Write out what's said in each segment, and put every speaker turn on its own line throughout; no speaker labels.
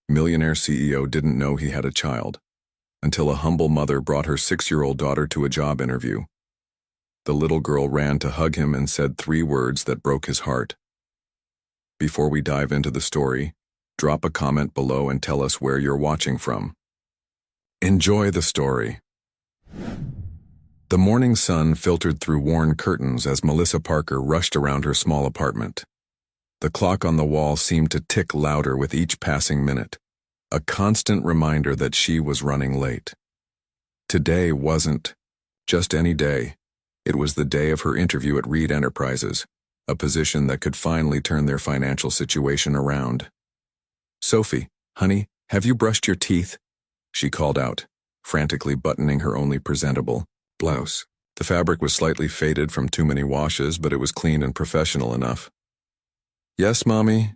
Millionaire CEO didn't know he had a child until a humble mother brought her 6-year-old daughter to a job interview. The little girl ran to hug him and said 3 words that broke his heart. Before we dive into the story, drop a comment below and tell us where you're watching from. Enjoy the story. The morning sun filtered through worn curtains as Melissa Parker rushed around her small apartment. The clock on the wall seemed to tick louder with each passing minute, a constant reminder that she was running late. Today wasn't just any day. It was the day of her interview at Reed Enterprises, a position that could finally turn their financial situation around. "Sophie, honey, have you brushed your teeth?" she called out, frantically buttoning her only presentable blouse. The fabric was slightly faded from too many washes, but it was clean and professional enough. "Yes, Mommy,"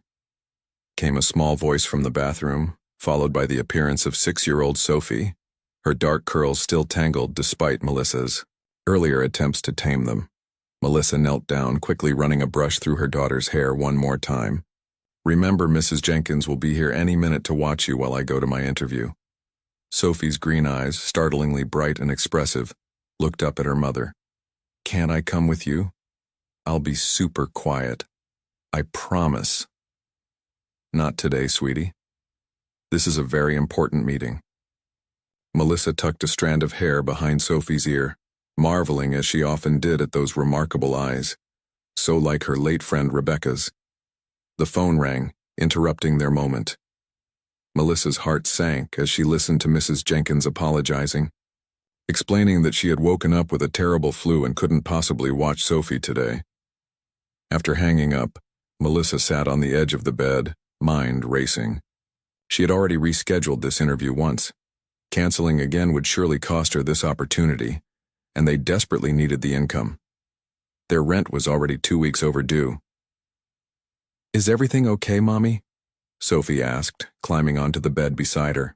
came a small voice from the bathroom, followed by the appearance of 6-year-old Sophie, her dark curls still tangled despite Melissa's earlier attempts to tame them. Melissa knelt down, quickly running a brush through her daughter's hair one more time. "Remember, Mrs. Jenkins will be here any minute to watch you while I go to my interview." Sophie's green eyes, startlingly bright and expressive, looked up at her mother. "Can't I come with you? I'll be super quiet. I promise." "Not today, sweetie. This is a very important meeting." Melissa tucked a strand of hair behind Sophie's ear, marveling as she often did at those remarkable eyes, so like her late friend Rebecca's. The phone rang, interrupting their moment. Melissa's heart sank as she listened to Mrs. Jenkins apologizing, explaining that she had woken up with a terrible flu and couldn't possibly watch Sophie today. After hanging up, Melissa sat on the edge of the bed, mind racing. She had already rescheduled this interview once. Canceling again would surely cost her this opportunity, and they desperately needed the income. Their rent was already 2 weeks overdue. "Is everything okay, Mommy?" Sophie asked, climbing onto the bed beside her.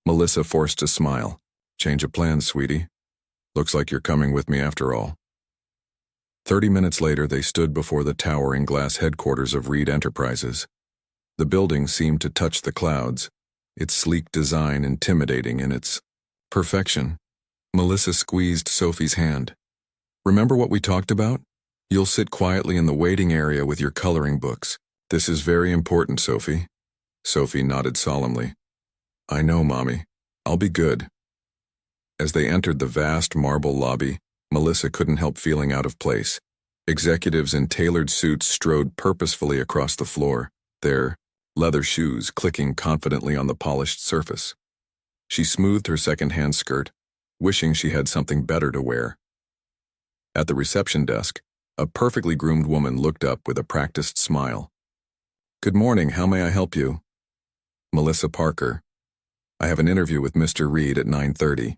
Melissa forced a smile. "Change of plans, sweetie. Looks like you're coming with me after all." 30 minutes later, they stood before the towering glass headquarters of Reed Enterprises. The building seemed to touch the clouds, its sleek design intimidating in its perfection. Melissa squeezed Sophie's hand. "Remember what we talked about? You'll sit quietly in the waiting area with your coloring books. This is very important, Sophie." Sophie nodded solemnly. "I know, Mommy. I'll be good." As they entered the vast marble lobby, Melissa couldn't help feeling out of place. Executives in tailored suits strode purposefully across the floor, their leather shoes clicking confidently on the polished surface. She smoothed her second-hand skirt, wishing she had something better to wear. At the reception desk, a perfectly groomed woman looked up with a practiced smile. "Good morning, how may I help you?" "Melissa Parker. I have an interview with Mr. Reed at 9:30.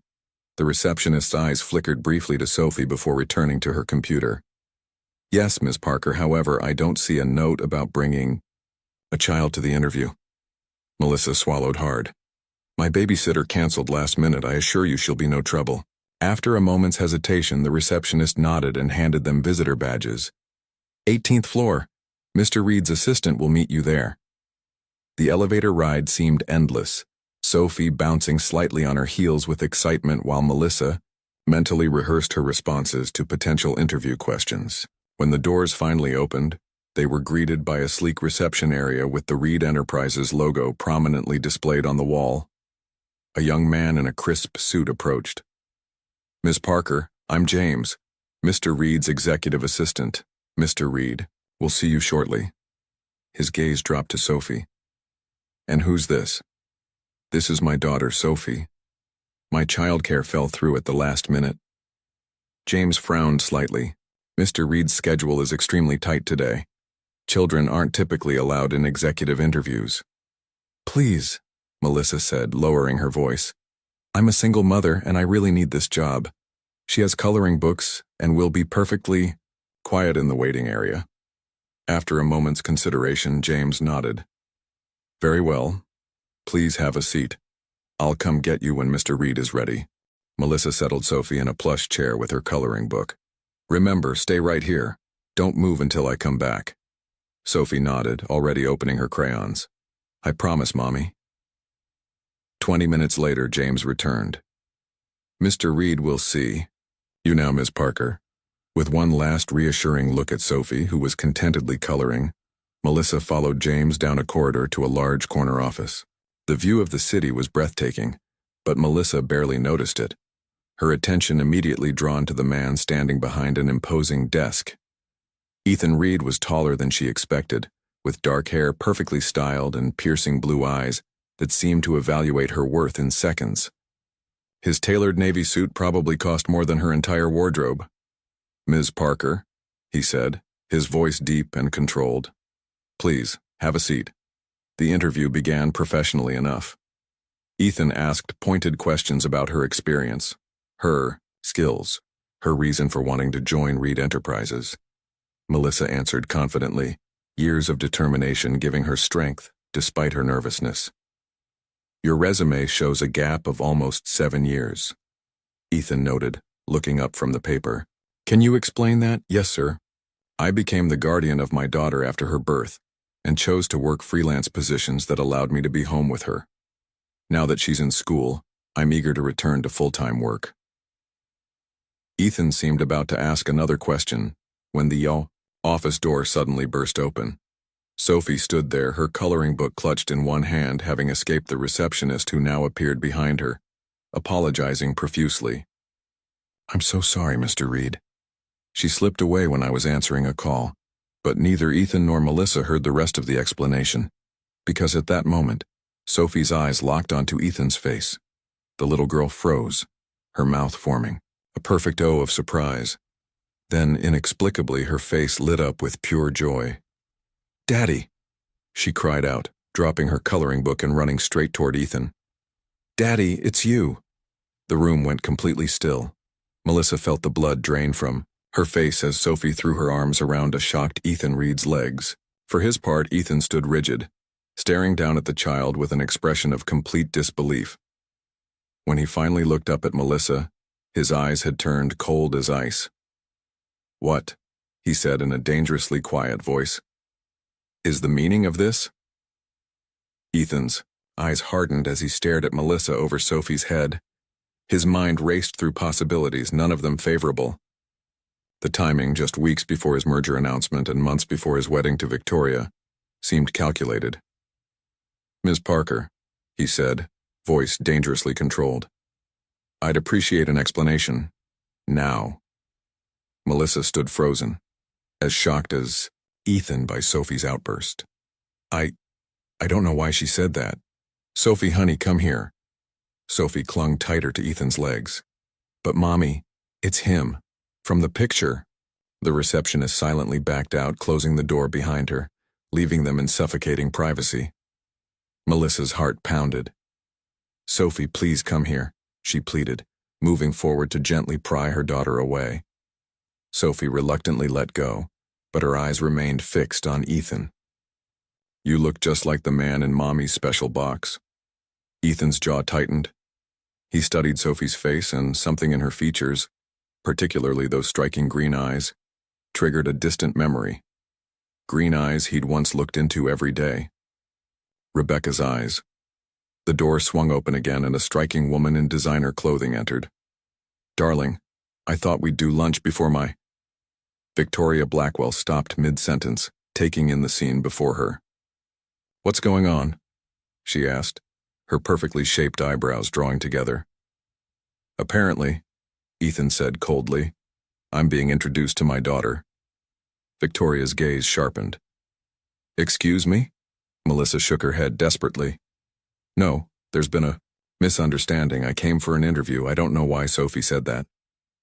The receptionist's eyes flickered briefly to Sophie before returning to her computer. "Yes, Ms. Parker, however, I don't see a note about bringing a child to the interview." Melissa swallowed hard. "My babysitter canceled last minute. I assure you she'll be no trouble." After a moment's hesitation, the receptionist nodded and handed them visitor badges. "18th floor. Mr. Reed's assistant will meet you there." The elevator ride seemed endless, Sophie bouncing slightly on her heels with excitement while Melissa mentally rehearsed her responses to potential interview questions. When the doors finally opened, they were greeted by a sleek reception area with the Reed Enterprises logo prominently displayed on the wall. A young man in a crisp suit approached. "Ms. Parker, I'm James, Mr. Reed's executive assistant. Mr. Reed, we'll see you shortly." His gaze dropped to Sophie. "And who's this?" "This is my daughter, Sophie. My childcare fell through at the last minute." James frowned slightly. Mr. Reed's schedule is extremely tight today. Children aren't typically allowed in executive interviews. "Please," Melissa said, lowering her voice. "I'm a single mother and I really need this job." She has coloring books and will be perfectly quiet in the waiting area. After a moment's consideration, James nodded. "Very well. Please have a seat. I'll come get you when Mr. Reed is ready." Melissa settled Sophie in a plush chair with her coloring book. "Remember, stay right here. Don't move until I come back." Sophie nodded, already opening her crayons. I promise, Mommy. 20 minutes later, James returned. Mr. Reed will see you now, Miss Parker. With one last reassuring look at Sophie, who was contentedly coloring, Melissa followed James down a corridor to a large corner office. The view of the city was breathtaking, but Melissa barely noticed it, her attention immediately drawn to the man standing behind an imposing desk. Ethan Reed was taller than she expected, with dark hair perfectly styled and piercing blue eyes that seemed to evaluate her worth in seconds. His tailored navy suit probably cost more than her entire wardrobe. Ms. Parker, he said, his voice deep and controlled. Please, have a seat. The interview began professionally enough. Ethan asked pointed questions about her experience, her skills, her reason for wanting to join Reed Enterprises. Melissa answered confidently, years of determination giving her strength despite her nervousness. Your resume shows a gap of almost 7 years, Ethan noted, looking up from the paper. Can you explain that? Yes, sir. I became the guardian of my daughter after her birth and chose to work freelance positions that allowed me to be home with her. Now that she's in school, I'm eager to return to full-time work. Ethan seemed about to ask another question when the office door suddenly burst open. Sophie stood there, her coloring book clutched in one hand, having escaped the receptionist who now appeared behind her, apologizing profusely. I'm so sorry, Mr. Reed. She slipped away when I was answering a call, but neither Ethan nor Melissa heard the rest of the explanation, because at that moment, Sophie's eyes locked onto Ethan's face. The little girl froze, her mouth forming, a perfect O of surprise. Then, inexplicably, her face lit up with pure joy. Daddy, she cried out, dropping her coloring book and running straight toward Ethan. Daddy, it's you. The room went completely still. Melissa felt the blood drain from her face as Sophie threw her arms around a shocked Ethan Reed's legs. For his part, Ethan stood rigid, staring down at the child with an expression of complete disbelief. When he finally looked up at Melissa, his eyes had turned cold as ice. What? He said in a dangerously quiet voice. Is the meaning of this? Ethan's eyes hardened as he stared at Melissa over Sophie's head. His mind raced through possibilities, none of them favorable. The timing, just weeks before his merger announcement and months before his wedding to Victoria, seemed calculated. Ms. Parker, he said, voice dangerously controlled. I'd appreciate an explanation. Now. Melissa stood frozen, as shocked as Ethan by Sophie's outburst. I don't know why she said that. Sophie, honey, come here. Sophie clung tighter to Ethan's legs. But Mommy, it's him. From the picture. The receptionist silently backed out, closing the door behind her, leaving them in suffocating privacy. Melissa's heart pounded. Sophie, please come here, she pleaded, moving forward to gently pry her daughter away. Sophie reluctantly let go, but her eyes remained fixed on Ethan. You look just like the man in Mommy's special box. Ethan's jaw tightened. He studied Sophie's face, and something in her features, particularly those striking green eyes, triggered a distant memory. Green eyes he'd once looked into every day. Rebecca's eyes. The door swung open again and a striking woman in designer clothing entered. Darling, I thought we'd do lunch before my... Victoria Blackwell stopped mid-sentence, taking in the scene before her. What's going on? She asked, her perfectly shaped eyebrows drawing together. Apparently, Ethan said coldly, I'm being introduced to my daughter. Victoria's gaze sharpened. Excuse me? Melissa shook her head desperately. No, there's been a misunderstanding. I came for an interview. I don't know why Sophie said that.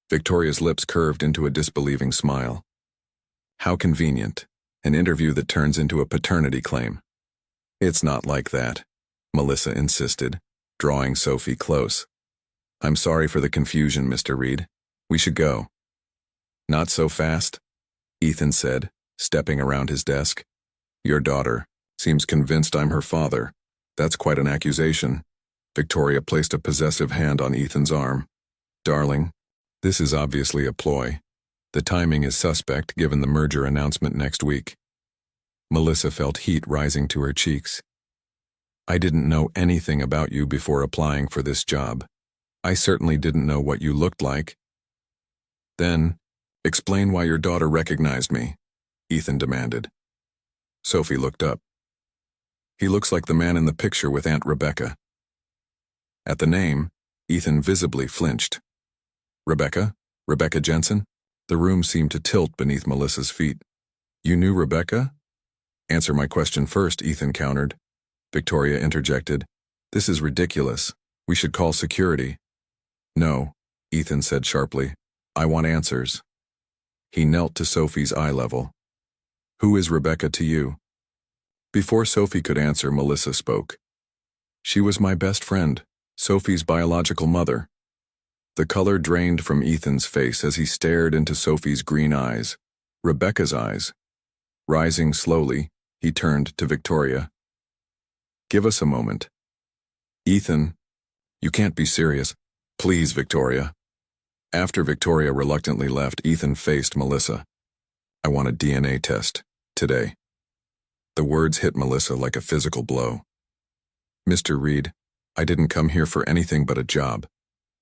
Victoria's lips curved into a disbelieving smile. How convenient. An interview that turns into a paternity claim. It's not like that, Melissa insisted, drawing Sophie close. I'm sorry for the confusion, Mr. Reed. We should go. Not so fast, Ethan said, stepping around his desk. Your daughter seems convinced I'm her father. That's quite an accusation. Victoria placed a possessive hand on Ethan's arm. Darling, this is obviously a ploy. The timing is suspect given the merger announcement next week. Melissa felt heat rising to her cheeks. I didn't know anything about you before applying for this job. I certainly didn't know what you looked like. Then, explain why your daughter recognized me, Ethan demanded. Sophie looked up. He looks like the man in the picture with Aunt Rebecca. At the name, Ethan visibly flinched. Rebecca? Rebecca Jensen? The room seemed to tilt beneath Melissa's feet. You knew Rebecca? Answer my question first, Ethan countered. Victoria interjected. This is ridiculous. We should call security. No, Ethan said sharply. I want answers. He knelt to Sophie's eye level. Who is Rebecca to you? Before Sophie could answer, Melissa spoke. She was my best friend, Sophie's biological mother. The color drained from Ethan's face as he stared into Sophie's green eyes, Rebecca's eyes. Rising slowly, he turned to Victoria. Give us a moment. Ethan, you can't be serious. Please, Victoria. After Victoria reluctantly left, Ethan faced Melissa. I want a DNA test, today. The words hit Melissa like a physical blow. Mr. Reed, I didn't come here for anything but a job.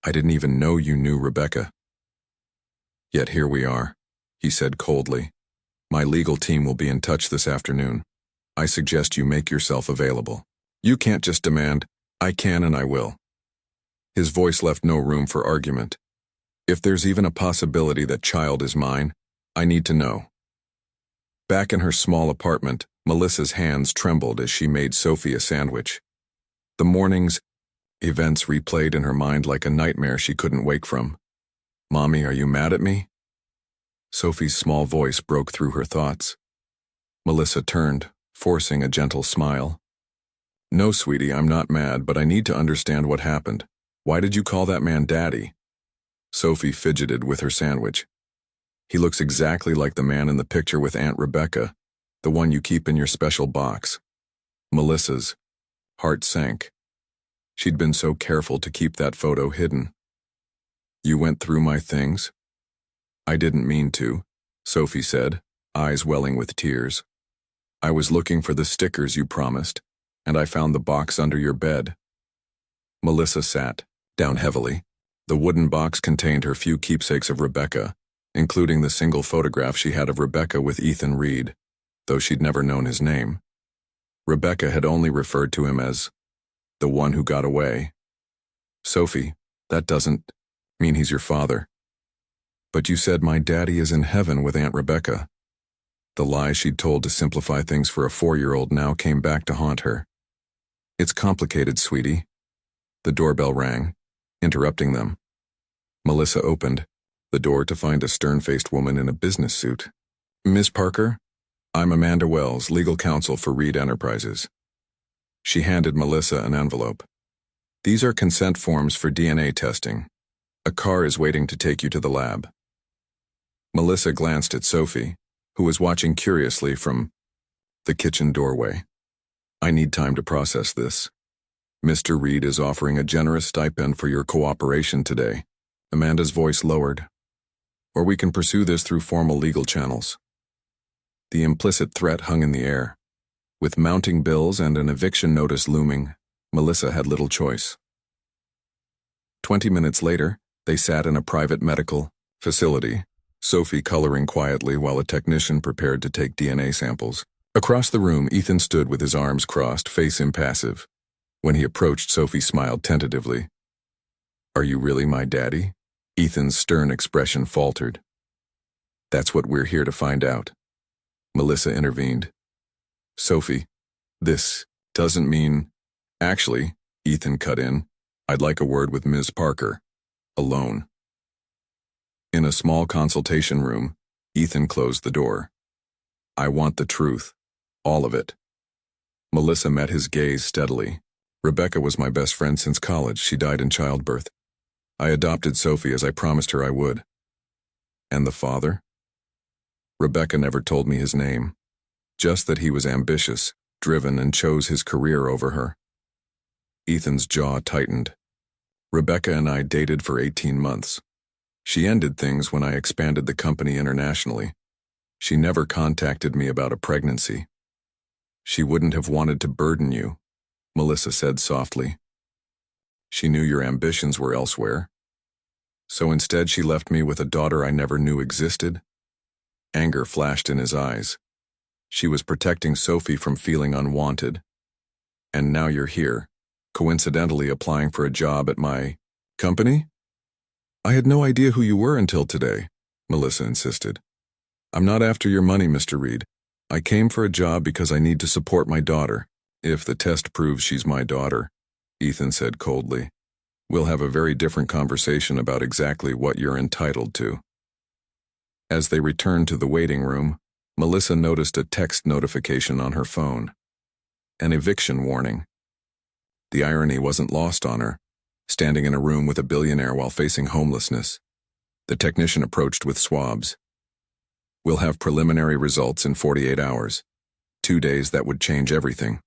I didn't even know you knew Rebecca. Yet here we are, he said coldly. My legal team will be in touch this afternoon. I suggest you make yourself available. You can't just demand, I can and I will. His voice left no room for argument. If there's even a possibility that child is mine, I need to know. Back in her small apartment, Melissa's hands trembled as she made Sophie a sandwich. The morning's events replayed in her mind like a nightmare she couldn't wake from. Mommy, are you mad at me? Sophie's small voice broke through her thoughts. Melissa turned, forcing a gentle smile. No, sweetie, I'm not mad, but I need to understand what happened. Why did you call that man Daddy? Sophie fidgeted with her sandwich. He looks exactly like the man in the picture with Aunt Rebecca, the one you keep in your special box. Melissa's heart sank. She'd been so careful to keep that photo hidden. You went through my things? I didn't mean to, Sophie said, eyes welling with tears. I was looking for the stickers you promised, and I found the box under your bed. Melissa sat down heavily. The wooden box contained her few keepsakes of Rebecca, including the single photograph she had of Rebecca with Ethan Reed, though she'd never known his name. Rebecca had only referred to him as the one who got away. Sophie, that doesn't mean he's your father. But you said my daddy is in heaven with Aunt Rebecca. The lie she'd told to simplify things for a 4-year-old now came back to haunt her. It's complicated, sweetie. The doorbell rang, interrupting them. Melissa opened the door to find a stern-faced woman in a business suit. Miss Parker? I'm Amanda Wells, legal counsel for Reed Enterprises. She handed Melissa an envelope. These are consent forms for DNA testing. A car is waiting to take you to the lab. Melissa glanced at Sophie, who was watching curiously from the kitchen doorway. I need time to process this. Mr. Reed is offering a generous stipend for your cooperation today. Amanda's voice lowered. Or we can pursue this through formal legal channels. The implicit threat hung in the air. With mounting bills and an eviction notice looming, Melissa had little choice. 20 minutes later, they sat in a private medical facility, Sophie coloring quietly while a technician prepared to take DNA samples. Across the room, Ethan stood with his arms crossed, face impassive. When he approached, Sophie smiled tentatively. Are you really my daddy? Ethan's stern expression faltered. That's what we're here to find out. Melissa intervened. Sophie, this doesn't mean... Actually, Ethan cut in, I'd like a word with Ms. Parker. Alone. In a small consultation room, Ethan closed the door. I want the truth. All of it. Melissa met his gaze steadily. Rebecca was my best friend since college. She died in childbirth. I adopted Sophie as I promised her I would. And the father? Rebecca never told me his name. Just that he was ambitious, driven, and chose his career over her. Ethan's jaw tightened. Rebecca and I dated for 18 months. She ended things when I expanded the company internationally. She never contacted me about a pregnancy. She wouldn't have wanted to burden you. Melissa said softly. She knew your ambitions were elsewhere. So instead she left me with a daughter I never knew existed? Anger flashed in his eyes. She was protecting Sophie from feeling unwanted. And now you're here, coincidentally applying for a job at my company? I had no idea who you were until today, Melissa insisted. I'm not after your money, Mr. Reed. I came for a job because I need to support my daughter. If the test proves she's my daughter, Ethan said coldly, we'll have a very different conversation about exactly what you're entitled to. As they returned to the waiting room, Melissa noticed a text notification on her phone. An eviction warning. The irony wasn't lost on her. Standing in a room with a billionaire while facing homelessness, the technician approached with swabs. We'll have preliminary results in 48 hours. 2 days that would change everything.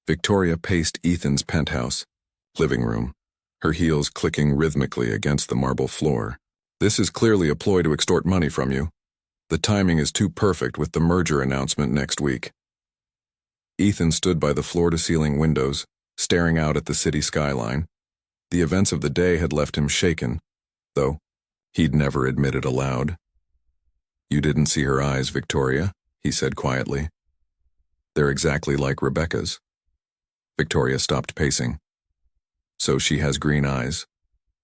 Victoria paced Ethan's penthouse living room, her heels clicking rhythmically against the marble floor. This is clearly a ploy to extort money from you. The timing is too perfect with the merger announcement next week. Ethan stood by the floor-to-ceiling windows, staring out at the city skyline. The events of the day had left him shaken, though he'd never admit it aloud. You didn't see her eyes, Victoria, he said quietly. They're exactly like Rebecca's. Victoria stopped pacing. So she has green eyes.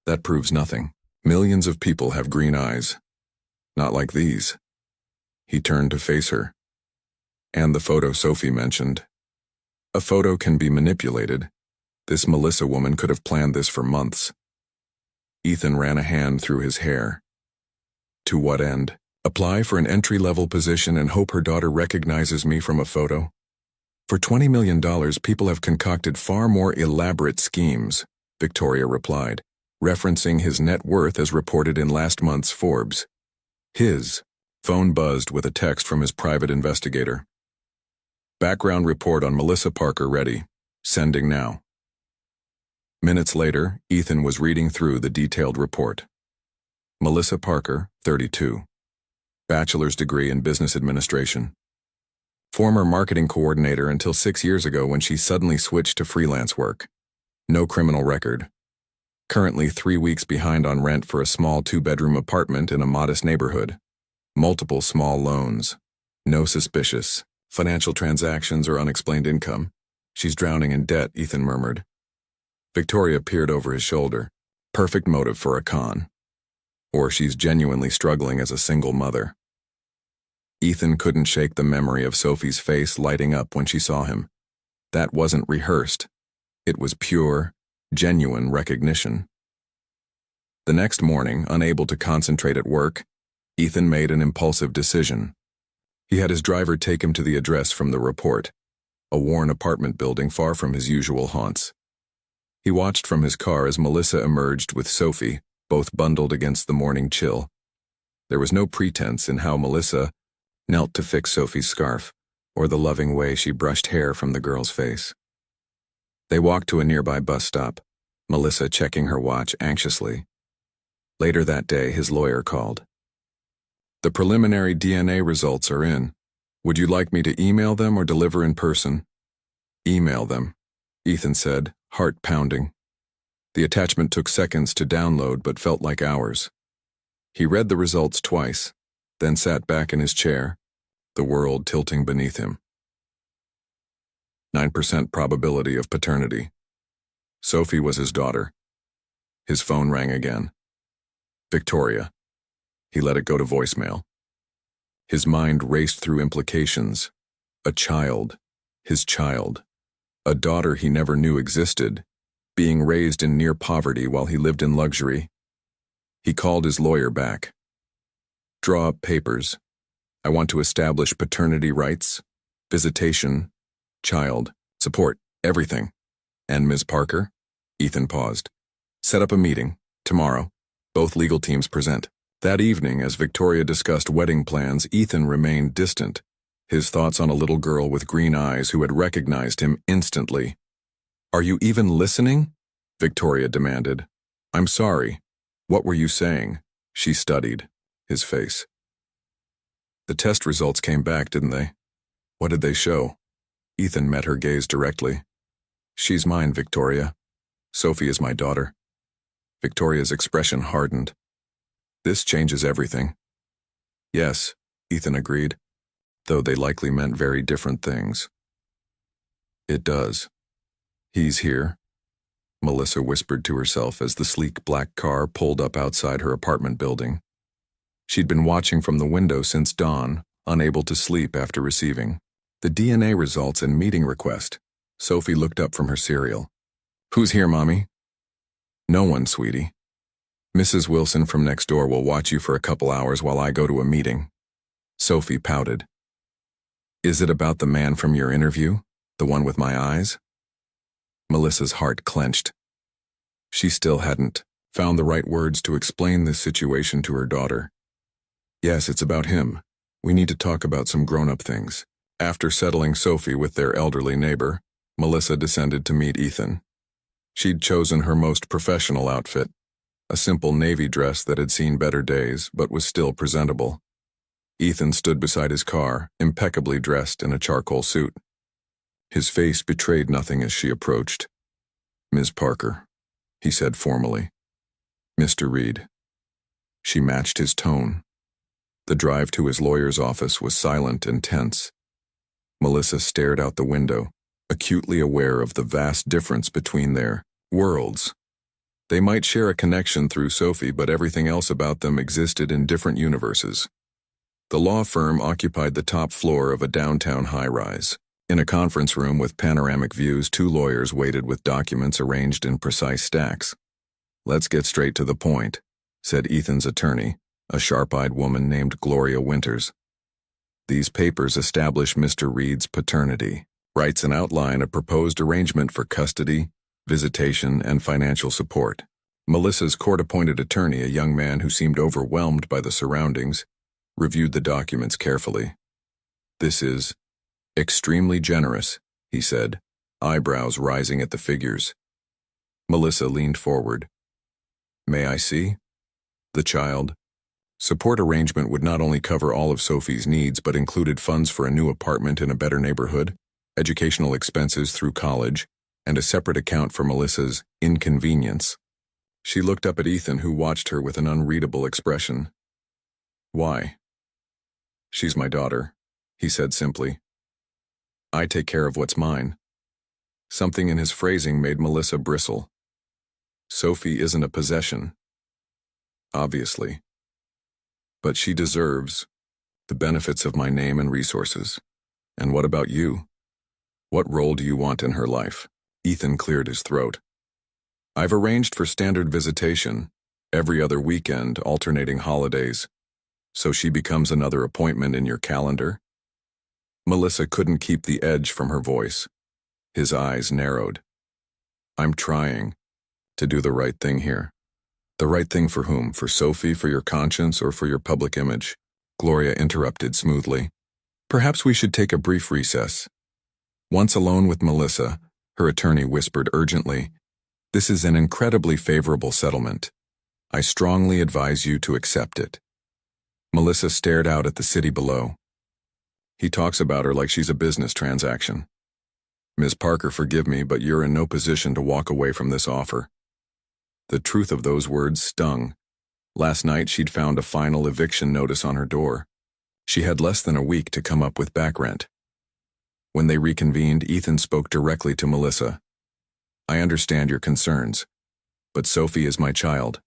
That proves nothing. Millions of people have green eyes. Not like these. He turned to face her. And the photo Sophie mentioned. A photo can be manipulated. This Melissa woman could have planned this for months. Ethan ran a hand through his hair. To what end? Apply for an entry-level position and hope her daughter recognizes me from a photo? For $20 million, people have concocted far more elaborate schemes, Victoria replied, referencing his net worth as reported in last month's Forbes. His phone buzzed with a text from his private investigator. Background report on Melissa Parker ready. Sending now. Minutes later, Ethan was reading through the detailed report. Melissa Parker, 32. Bachelor's degree in business administration. Former marketing coordinator until 6 years ago when she suddenly switched to freelance work. No criminal record. Currently 3 weeks behind on rent for a small 2-bedroom apartment in a modest neighborhood. Multiple small loans. No suspicious financial transactions or unexplained income. She's drowning in debt, Ethan murmured. Victoria peered over his shoulder. Perfect motive for a con. Or she's genuinely struggling as a single mother. Ethan couldn't shake the memory of Sophie's face lighting up when she saw him. That wasn't rehearsed. It was pure, genuine recognition. The next morning, unable to concentrate at work, Ethan made an impulsive decision. He had his driver take him to the address from the report, a worn apartment building far from his usual haunts. He watched from his car as Melissa emerged with Sophie, both bundled against the morning chill. There was no pretense in how Melissa knelt to fix Sophie's scarf, or the loving way she brushed hair from the girl's face. They walked to a nearby bus stop, Melissa checking her watch anxiously. Later that day, his lawyer called. The preliminary DNA results are in. Would you like me to email them or deliver in person? Email them, Ethan said, heart pounding. The attachment took seconds to download but felt like hours. He read the results twice, then sat back in his chair, the world tilting beneath him. 9% probability of paternity. Sophie was his daughter. His phone rang again. Victoria. He let it go to voicemail. His mind raced through implications. A child. His child. A daughter he never knew existed, being raised in near poverty while he lived in luxury. He called his lawyer back. Draw up papers. I want to establish paternity rights, visitation, child, support, everything. And Ms. Parker? Ethan paused. Set up a meeting, tomorrow. Both legal teams present. That evening, as Victoria discussed wedding plans, Ethan remained distant, his thoughts on a little girl with green eyes who had recognized him instantly. Are you even listening? Victoria demanded. I'm sorry. What were you saying? She studied his face. The test results came back, didn't they? What did they show? Ethan met her gaze directly. She's mine, Victoria. Sophie is my daughter. Victoria's expression hardened. This changes everything. Yes, Ethan agreed, though they likely meant very different things. It does. He's here, Melissa whispered to herself as the sleek black car pulled up outside her apartment building. She'd been watching from the window since dawn, unable to sleep after receiving the DNA results and meeting request. Sophie looked up from her cereal. Who's here, Mommy? No one, sweetie. Mrs. Wilson from next door will watch you for a couple hours while I go to a meeting. Sophie pouted. Is it about the man from your interview? The one with my eyes? Melissa's heart clenched. She still hadn't found the right words to explain this situation to her daughter. Yes, it's about him. We need to talk about some grown-up things. After settling Sophie with their elderly neighbor, Melissa descended to meet Ethan. She'd chosen her most professional outfit, a simple navy dress that had seen better days but was still presentable. Ethan stood beside his car, impeccably dressed in a charcoal suit. His face betrayed nothing as she approached. Ms. Parker, he said formally. Mr. Reed. She matched his tone. The drive to his lawyer's office was silent and tense. Melissa stared out the window, acutely aware of the vast difference between their worlds. They might share a connection through Sophie, but everything else about them existed in different universes. The law firm occupied the top floor of a downtown high-rise. In a conference room with panoramic views, two lawyers waited with documents arranged in precise stacks. Let's get straight to the point, said Ethan's attorney, a sharp-eyed woman named Gloria Winters. These papers establish Mr. Reed's paternity, writes and outline a proposed arrangement for custody, visitation, and financial support. Melissa's court-appointed attorney, a young man who seemed overwhelmed by the surroundings, reviewed the documents carefully. This is extremely generous, he said, eyebrows rising at the figures. Melissa leaned forward. May I see? The child. Support arrangement would not only cover all of Sophie's needs but included funds for a new apartment in a better neighborhood, educational expenses through college, and a separate account for Melissa's inconvenience. She looked up at Ethan, who watched her with an unreadable expression. Why? She's my daughter, he said simply. I take care of what's mine. Something in his phrasing made Melissa bristle. Sophie isn't a possession. Obviously. But she deserves the benefits of my name and resources. And what about you? What role do you want in her life? Ethan cleared his throat. I've arranged for standard visitation, every other weekend, alternating holidays. So she becomes another appointment in your calendar? Melissa couldn't keep the edge from her voice. His eyes narrowed. I'm trying to do the right thing here. The right thing for whom? For Sophie, for your conscience, or for your public image? Gloria interrupted smoothly. Perhaps we should take a brief recess. Once alone with Melissa, her attorney whispered urgently, This is an incredibly favorable settlement. I strongly advise you to accept it. Melissa stared out at the city below. He talks about her like she's a business transaction. Ms. Parker, forgive me, but you're in no position to walk away from this offer. The truth of those words stung. Last night she'd found a final eviction notice on her door. She had less than a week to come up with back rent. When they reconvened, Ethan spoke directly to Melissa. I understand your concerns, but Sophie is my child,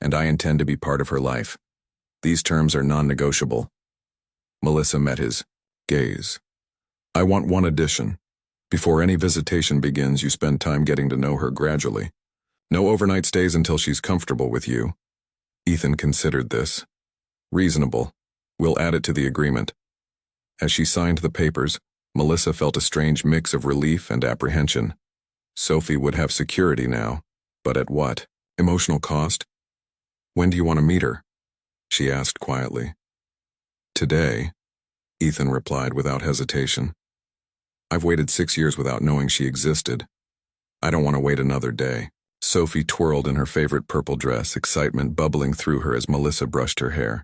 and I intend to be part of her life. These terms are non-negotiable. Melissa met his gaze. I want one addition. Before any visitation begins, you spend time getting to know her gradually. No overnight stays until she's comfortable with you. Ethan considered this. Reasonable. We'll add it to the agreement. As she signed the papers, Melissa felt a strange mix of relief and apprehension. Sophie would have security now, but at what? Emotional cost? When do you want to meet her? She asked quietly. Today, Ethan replied without hesitation. I've waited 6 years without knowing she existed. I don't want to wait another day. Sophie twirled in her favorite purple dress, excitement bubbling through her as Melissa brushed her hair.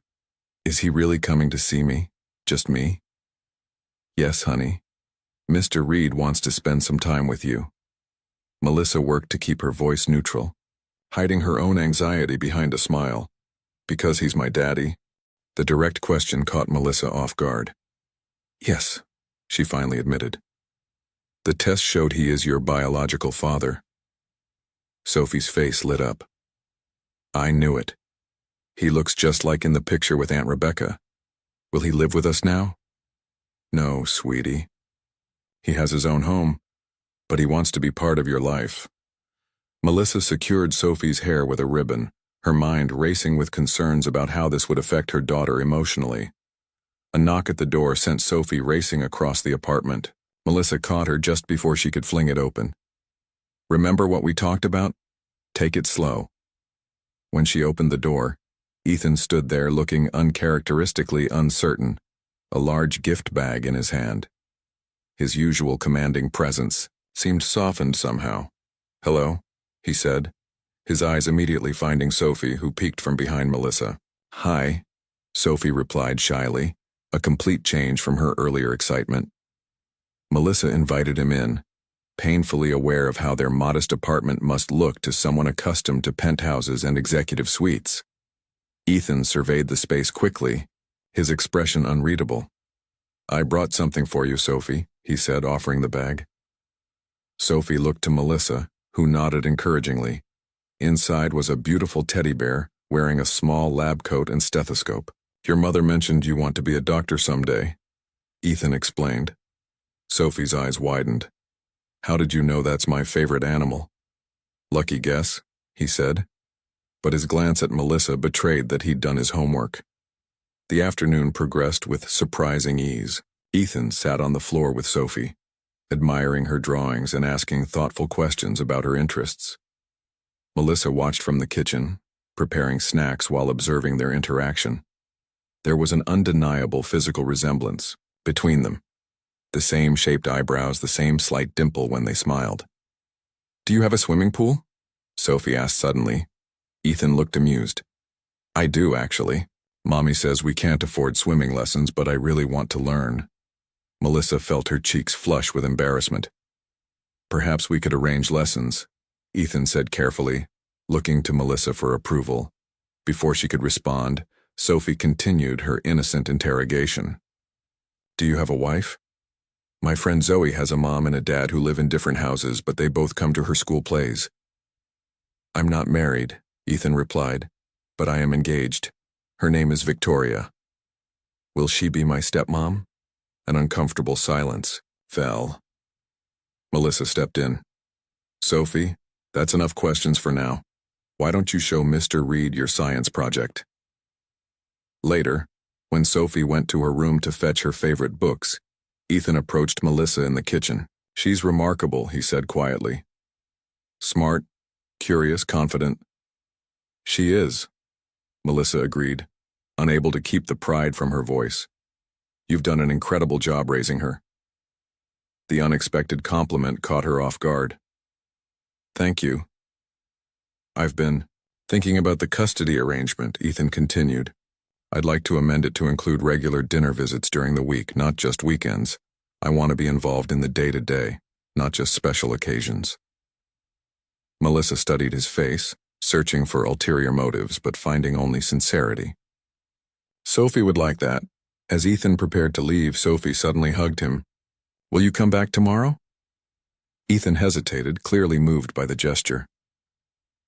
Is he really coming to see me? Just me? Yes, honey. Mr. Reed wants to spend some time with you. Melissa worked to keep her voice neutral, hiding her own anxiety behind a smile. Because he's my daddy? The direct question caught Melissa off guard. Yes, she finally admitted. The test showed he is your biological father. Sophie's face lit up. I knew it. He looks just like in the picture with Aunt Rebecca. Will he live with us now? No, sweetie. He has his own home, but he wants to be part of your life. Melissa secured Sophie's hair with a ribbon, her mind racing with concerns about how this would affect her daughter emotionally. A knock at the door sent Sophie racing across the apartment. Melissa caught her just before she could fling it open. Remember what we talked about? Take it slow. When she opened the door, Ethan stood there looking uncharacteristically uncertain, a large gift bag in his hand. His usual commanding presence seemed softened somehow. Hello, he said, his eyes immediately finding Sophie, who peeked from behind Melissa. Hi, Sophie replied shyly, a complete change from her earlier excitement. Melissa invited him in, painfully aware of how their modest apartment must look to someone accustomed to penthouses and executive suites. Ethan surveyed the space quickly, his expression unreadable. I brought something for you, Sophie, he said, offering the bag. Sophie looked to Melissa, who nodded encouragingly. Inside was a beautiful teddy bear, wearing a small lab coat and stethoscope. Your mother mentioned you want to be a doctor someday, Ethan explained. Sophie's eyes widened. How did you know that's my favorite animal? Lucky guess, he said. But his glance at Melissa betrayed that he'd done his homework. The afternoon progressed with surprising ease. Ethan sat on the floor with Sophie, admiring her drawings and asking thoughtful questions about her interests. Melissa watched from the kitchen, preparing snacks while observing their interaction. There was an undeniable physical resemblance between them. The same shaped eyebrows, the same slight dimple when they smiled. Do you have a swimming pool? Sophie asked suddenly. Ethan looked amused. I do, actually. Mommy says we can't afford swimming lessons, but I really want to learn. Melissa felt her cheeks flush with embarrassment. Perhaps we could arrange lessons, Ethan said carefully, looking to Melissa for approval. Before she could respond, Sophie continued her innocent interrogation. Do you have a wife? My friend Zoe has a mom and a dad who live in different houses, but they both come to her school plays. I'm not married, Ethan replied, but I am engaged. Her name is Victoria. Will she be my stepmom? An uncomfortable silence fell. Melissa stepped in. Sophie, that's enough questions for now. Why don't you show Mr. Reed your science project? Later, when Sophie went to her room to fetch her favorite books, Ethan approached Melissa in the kitchen. She's remarkable, he said quietly. Smart, curious, confident. She is, Melissa agreed, unable to keep the pride from her voice. You've done an incredible job raising her. The unexpected compliment caught her off guard. Thank you. I've been thinking about the custody arrangement, Ethan continued. I'd like to amend it to include regular dinner visits during the week, not just weekends. I want to be involved in the day-to-day, not just special occasions. Melissa studied his face, searching for ulterior motives but finding only sincerity. Sophie would like that. As Ethan prepared to leave, Sophie suddenly hugged him. Will you come back tomorrow? Ethan hesitated, clearly moved by the gesture.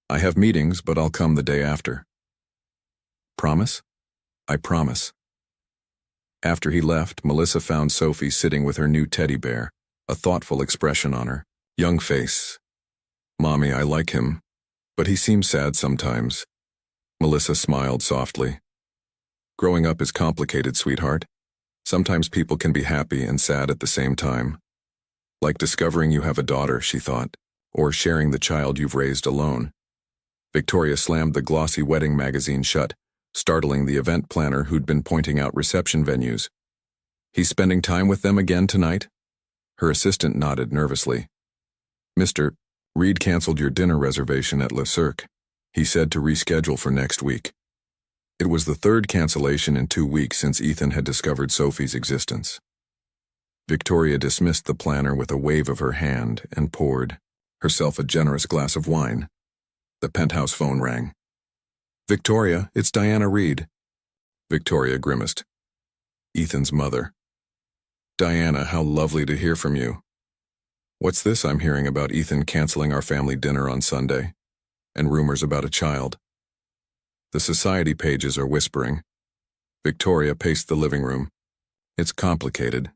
I have meetings, but I'll come the day after. Promise? I promise. After he left, Melissa found Sophie sitting with her new teddy bear, a thoughtful expression on her young face. Mommy, I like him, but he seems sad sometimes. Melissa smiled softly. Growing up is complicated, sweetheart. Sometimes people can be happy and sad at the same time. Like discovering you have a daughter, she thought, or sharing the child you've raised alone. Victoria slammed the glossy wedding magazine shut, startling the event planner who'd been pointing out reception venues. He's spending time with them again tonight? Her assistant nodded nervously. Mr. Reed canceled your dinner reservation at Le Cirque. He said to reschedule for next week. It was the third cancellation in 2 weeks since Ethan had discovered Sophie's existence. Victoria dismissed the planner with a wave of her hand and poured herself a generous glass of wine. The penthouse phone rang. "Victoria, it's Diana Reed." Victoria grimaced. Ethan's mother. "Diana, how lovely to hear from you. What's this I'm hearing about Ethan canceling our family dinner on Sunday, and rumors about a child?" The society pages are whispering. Victoria paced the living room. "It's complicated.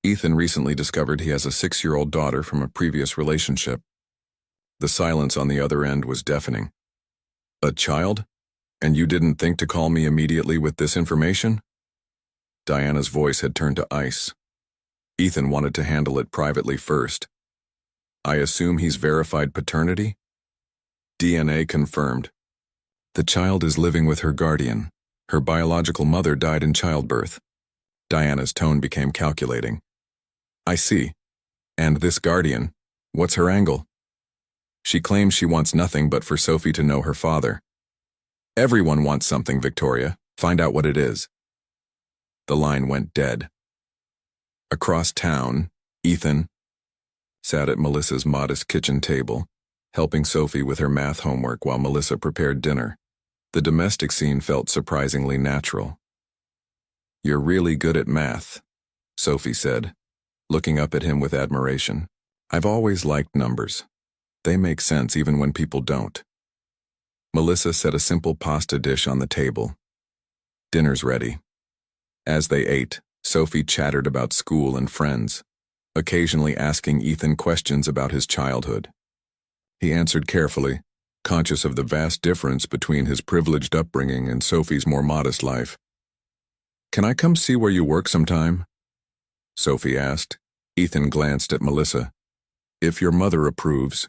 Ethan recently discovered he has a 6-year-old daughter from a previous relationship." The silence on the other end was deafening. "A child? And you didn't think to call me immediately with this information?" Diana's voice had turned to ice. Ethan wanted to handle it privately first. "I assume he's verified paternity?" DNA confirmed. "The child is living with her guardian. Her biological mother died in childbirth." Diana's tone became calculating. "I see. And this guardian, what's her angle?" "She claims she wants nothing but for Sophie to know her father." "Everyone wants something, Victoria. Find out what it is." The line went dead. Across town, Ethan sat at Melissa's modest kitchen table, helping Sophie with her math homework while Melissa prepared dinner. The domestic scene felt surprisingly natural. "You're really good at math," Sophie said, looking up at him with admiration. "I've always liked numbers. They make sense even when people don't." Melissa set a simple pasta dish on the table. "Dinner's ready." As they ate, Sophie chattered about school and friends, occasionally asking Ethan questions about his childhood. He answered carefully, conscious of the vast difference between his privileged upbringing and Sophie's more modest life. "Can I come see where you work sometime?" Sophie asked. Ethan glanced at Melissa. "If your mother approves."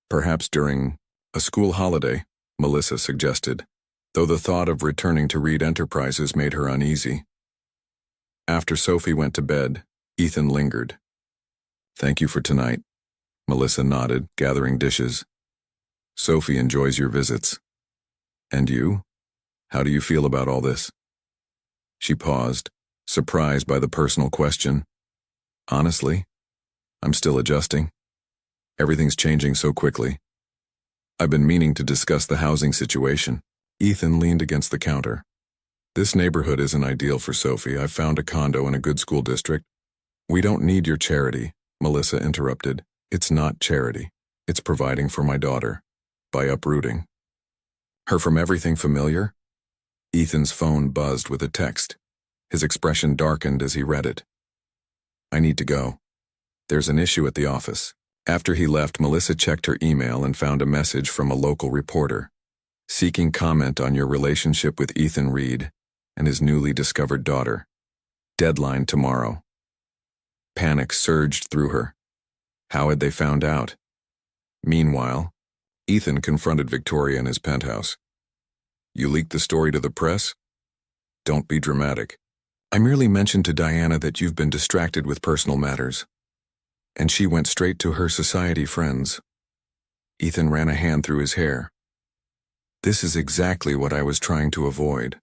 "Perhaps during a school holiday," Melissa suggested, though the thought of returning to Reed Enterprises made her uneasy. After Sophie went to bed, Ethan lingered. "Thank you for tonight," Melissa nodded, gathering dishes. "Sophie enjoys your visits. And you? How do you feel about all this?" She paused, surprised by the personal question. "Honestly, I'm still adjusting. Everything's changing so quickly. I've been meaning to discuss the housing situation." Ethan leaned against the counter. "This neighborhood isn't ideal for Sophie. I've found a condo in a good school district." "We don't need your charity," Melissa interrupted. "It's not charity. It's providing for my daughter. By uprooting her from everything familiar." Ethan's phone buzzed with a text. His expression darkened as he read it. "I need to go. There's an issue at the office." After he left, Melissa checked her email and found a message from a local reporter, seeking comment on your relationship with Ethan Reed and his newly discovered daughter. Deadline tomorrow. Panic surged through her. How had they found out? Meanwhile, Ethan confronted Victoria in his penthouse. "You leaked the story to the press?" "Don't be dramatic. I merely mentioned to Diana that you've been distracted with personal matters. And she went straight to her society friends." Ethan ran a hand through his hair. "This is exactly what I was trying to avoid.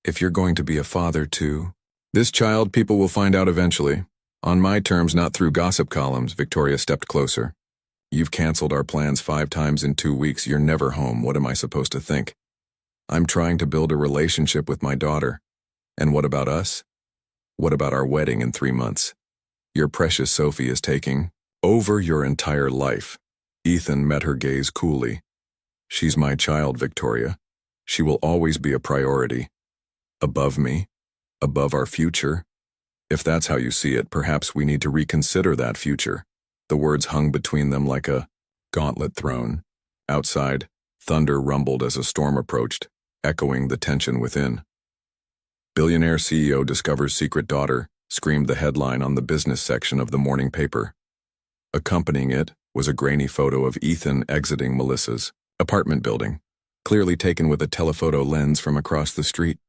If you're going to be a father too..." "This child people will find out eventually. On my terms, not through gossip columns." Victoria stepped closer. "You've canceled our plans 5 times in 2 weeks. You're never home. What am I supposed to think? I'm trying to build a relationship with my daughter. And what about us? What about our wedding in 3 months? Your precious Sophie is taking over your entire life." Ethan met her gaze coolly. "She's my child, Victoria. She will always be a priority. Above me. Above our future. If that's how you see it, perhaps we need to reconsider that future." The words hung between them like a gauntlet thrown. Outside, thunder rumbled as a storm approached, echoing the tension within. "Billionaire CEO discovers secret daughter," screamed the headline on the business section of the morning paper. Accompanying it was a grainy photo of Ethan exiting Melissa's apartment building, clearly taken with a telephoto lens from across the street.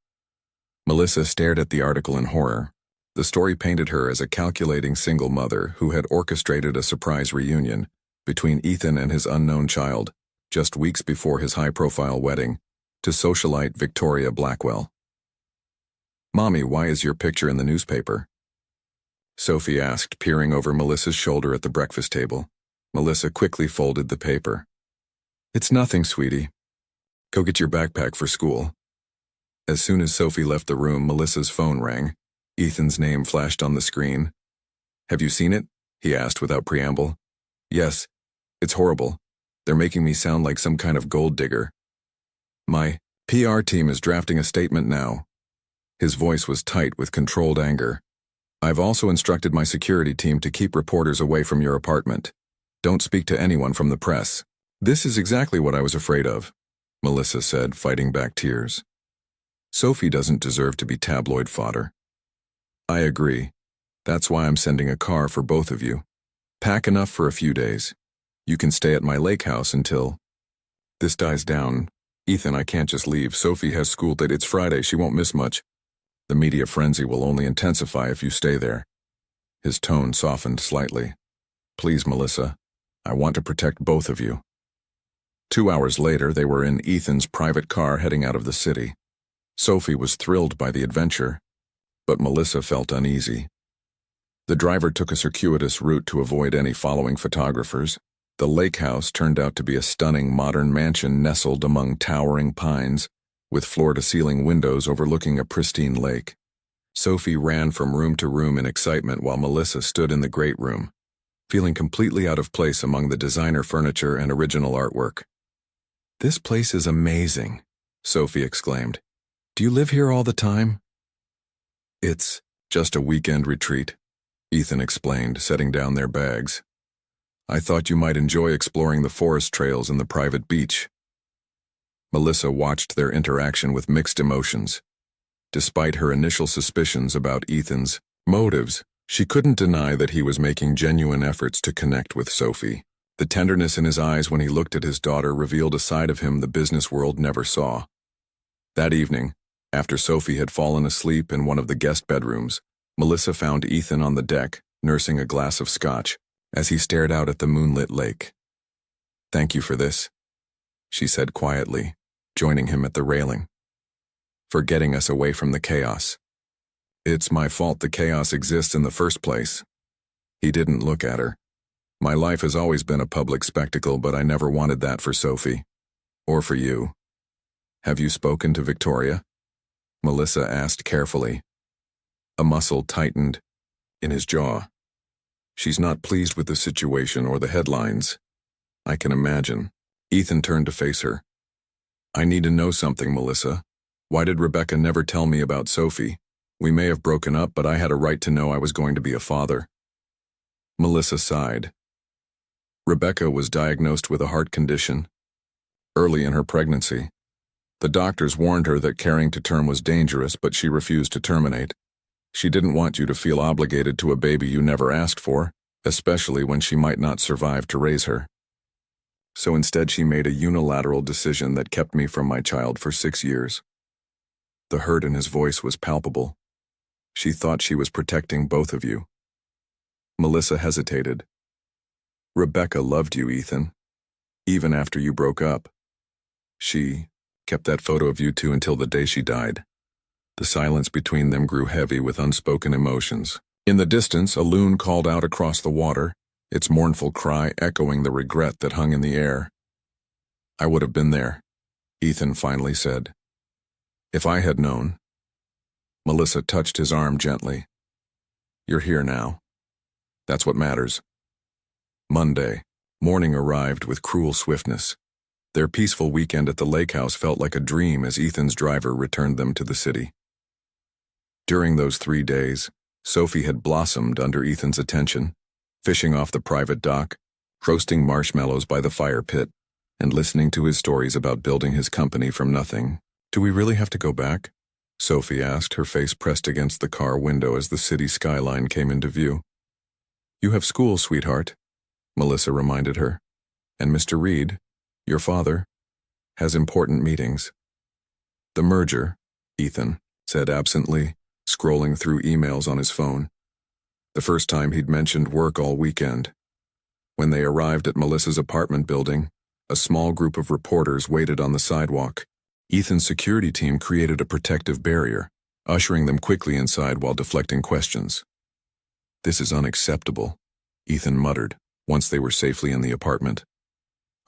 Melissa stared at the article in horror. The story painted her as a calculating single mother who had orchestrated a surprise reunion between Ethan and his unknown child, just weeks before his high-profile wedding, to socialite Victoria Blackwell. "Mommy, why is your picture in the newspaper?" Sophie asked, peering over Melissa's shoulder at the breakfast table. Melissa quickly folded the paper. It's nothing, sweetie. Go get your backpack for school. As soon as Sophie left the room, Melissa's phone rang. Ethan's name flashed on the screen. Have you seen it? He asked without preamble. Yes. It's horrible. They're making me sound like some kind of gold digger. My PR team is drafting a statement now. His voice was tight with controlled anger. I've also instructed my security team to keep reporters away from your apartment. Don't speak to anyone from the press. This is exactly what I was afraid of, Melissa said, fighting back tears. Sophie doesn't deserve to be tabloid fodder. I agree. That's why I'm sending a car for both of you. Pack enough for a few days. You can stay at my lake house until this dies down. Ethan, I can't just leave. Sophie has school that it's Friday. She won't miss much. The media frenzy will only intensify if you stay there. His tone softened slightly. Please, Melissa. I want to protect both of you. 2 hours later, they were in Ethan's private car heading out of the city. Sophie was thrilled by the adventure, but Melissa felt uneasy. The driver took a circuitous route to avoid any following photographers. The lake house turned out to be a stunning modern mansion nestled among towering pines, with floor-to-ceiling windows overlooking a pristine lake. Sophie ran from room to room in excitement while Melissa stood in the great room, feeling completely out of place among the designer furniture and original artwork. This place is amazing, Sophie exclaimed. Do you live here all the time? It's just a weekend retreat, Ethan explained, setting down their bags. I thought you might enjoy exploring the forest trails and the private beach. Melissa watched their interaction with mixed emotions. Despite her initial suspicions about Ethan's motives, she couldn't deny that he was making genuine efforts to connect with Sophie. The tenderness in his eyes when he looked at his daughter revealed a side of him the business world never saw. That evening, after Sophie had fallen asleep in one of the guest bedrooms, Melissa found Ethan on the deck, nursing a glass of scotch, as he stared out at the moonlit lake. Thank you for this, she said quietly, joining him at the railing. For getting us away from the chaos. It's my fault the chaos exists in the first place. He didn't look at her. My life has always been a public spectacle, but I never wanted that for Sophie. Or for you. Have you spoken to Victoria? Melissa asked carefully. A muscle tightened in his jaw. She's not pleased with the situation or the headlines. I can imagine. Ethan turned to face her. I need to know something, Melissa. Why did Rebecca never tell me about Sophie? We may have broken up, but I had a right to know I was going to be a father. Melissa sighed. Rebecca was diagnosed with a heart condition early in her pregnancy. The doctors warned her that carrying to term was dangerous, but she refused to terminate. She didn't want you to feel obligated to a baby you never asked for, especially when she might not survive to raise her. So instead she made a unilateral decision that kept me from my child for 6 years. The hurt in his voice was palpable. She thought she was protecting both of you. Melissa hesitated. Rebecca loved you, Ethan, even after you broke up. She kept that photo of you two until the day she died. The silence between them grew heavy with unspoken emotions. In the distance, a loon called out across the water, its mournful cry echoing the regret that hung in the air. I would have been there, Ethan finally said. If I had known. Melissa touched his arm gently. You're here now. That's what matters. Monday. Morning arrived with cruel swiftness. Their peaceful weekend at the lake house felt like a dream as Ethan's driver returned them to the city. During those 3 days, Sophie had blossomed under Ethan's attention, fishing off the private dock, roasting marshmallows by the fire pit, and listening to his stories about building his company from nothing. Do we really have to go back? Sophie asked, her face pressed against the car window as the city skyline came into view. You have school, sweetheart, Melissa reminded her, and Mr. Reed, your father, has important meetings. The merger, Ethan said absently, scrolling through emails on his phone. The first time he'd mentioned work all weekend. When they arrived at Melissa's apartment building, a small group of reporters waited on the sidewalk. Ethan's security team created a protective barrier, ushering them quickly inside while deflecting questions. "This is unacceptable," Ethan muttered, once they were safely in the apartment.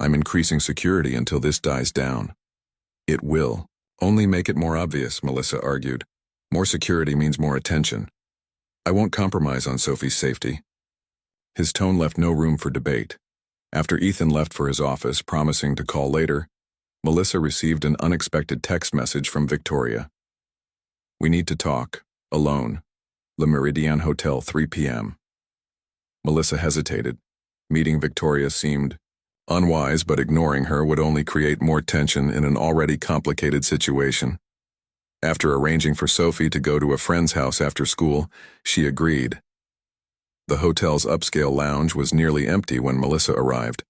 "I'm increasing security until this dies down." "It will. Only make it more obvious," Melissa argued. "More security means more attention. I won't compromise on Sophie's safety." His tone left no room for debate. After Ethan left for his office, promising to call later, Melissa received an unexpected text message from Victoria. "We need to talk. Alone. Le Méridien Hotel, 3 p.m. Melissa hesitated. Meeting Victoria seemed unwise, but ignoring her would only create more tension in an already complicated situation. After arranging for Sophie to go to a friend's house after school, she agreed. The hotel's upscale lounge was nearly empty when Melissa arrived.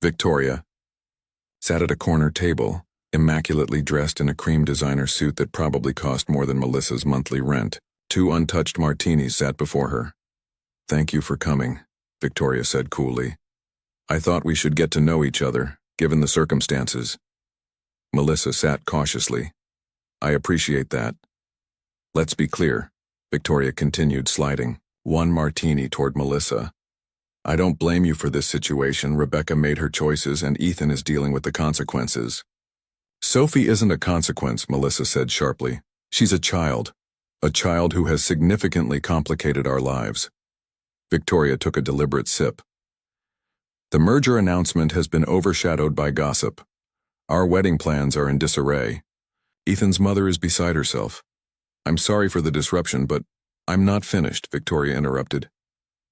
Victoria sat at a corner table, immaculately dressed in a cream designer suit that probably cost more than Melissa's monthly rent. 2 untouched martinis sat before her. "Thank you for coming," Victoria said coolly. "I thought we should get to know each other, given the circumstances." Melissa sat cautiously. "I appreciate that." "Let's be clear," Victoria continued, sliding 1 martini toward Melissa. "I don't blame you for this situation. Rebecca made her choices and Ethan is dealing with the consequences." "Sophie isn't a consequence," Melissa said sharply. "She's a child who has significantly complicated our lives." Victoria took a deliberate sip. "The merger announcement has been overshadowed by gossip. Our wedding plans are in disarray. Ethan's mother is beside herself. I'm sorry for the disruption, but I'm not finished," Victoria interrupted.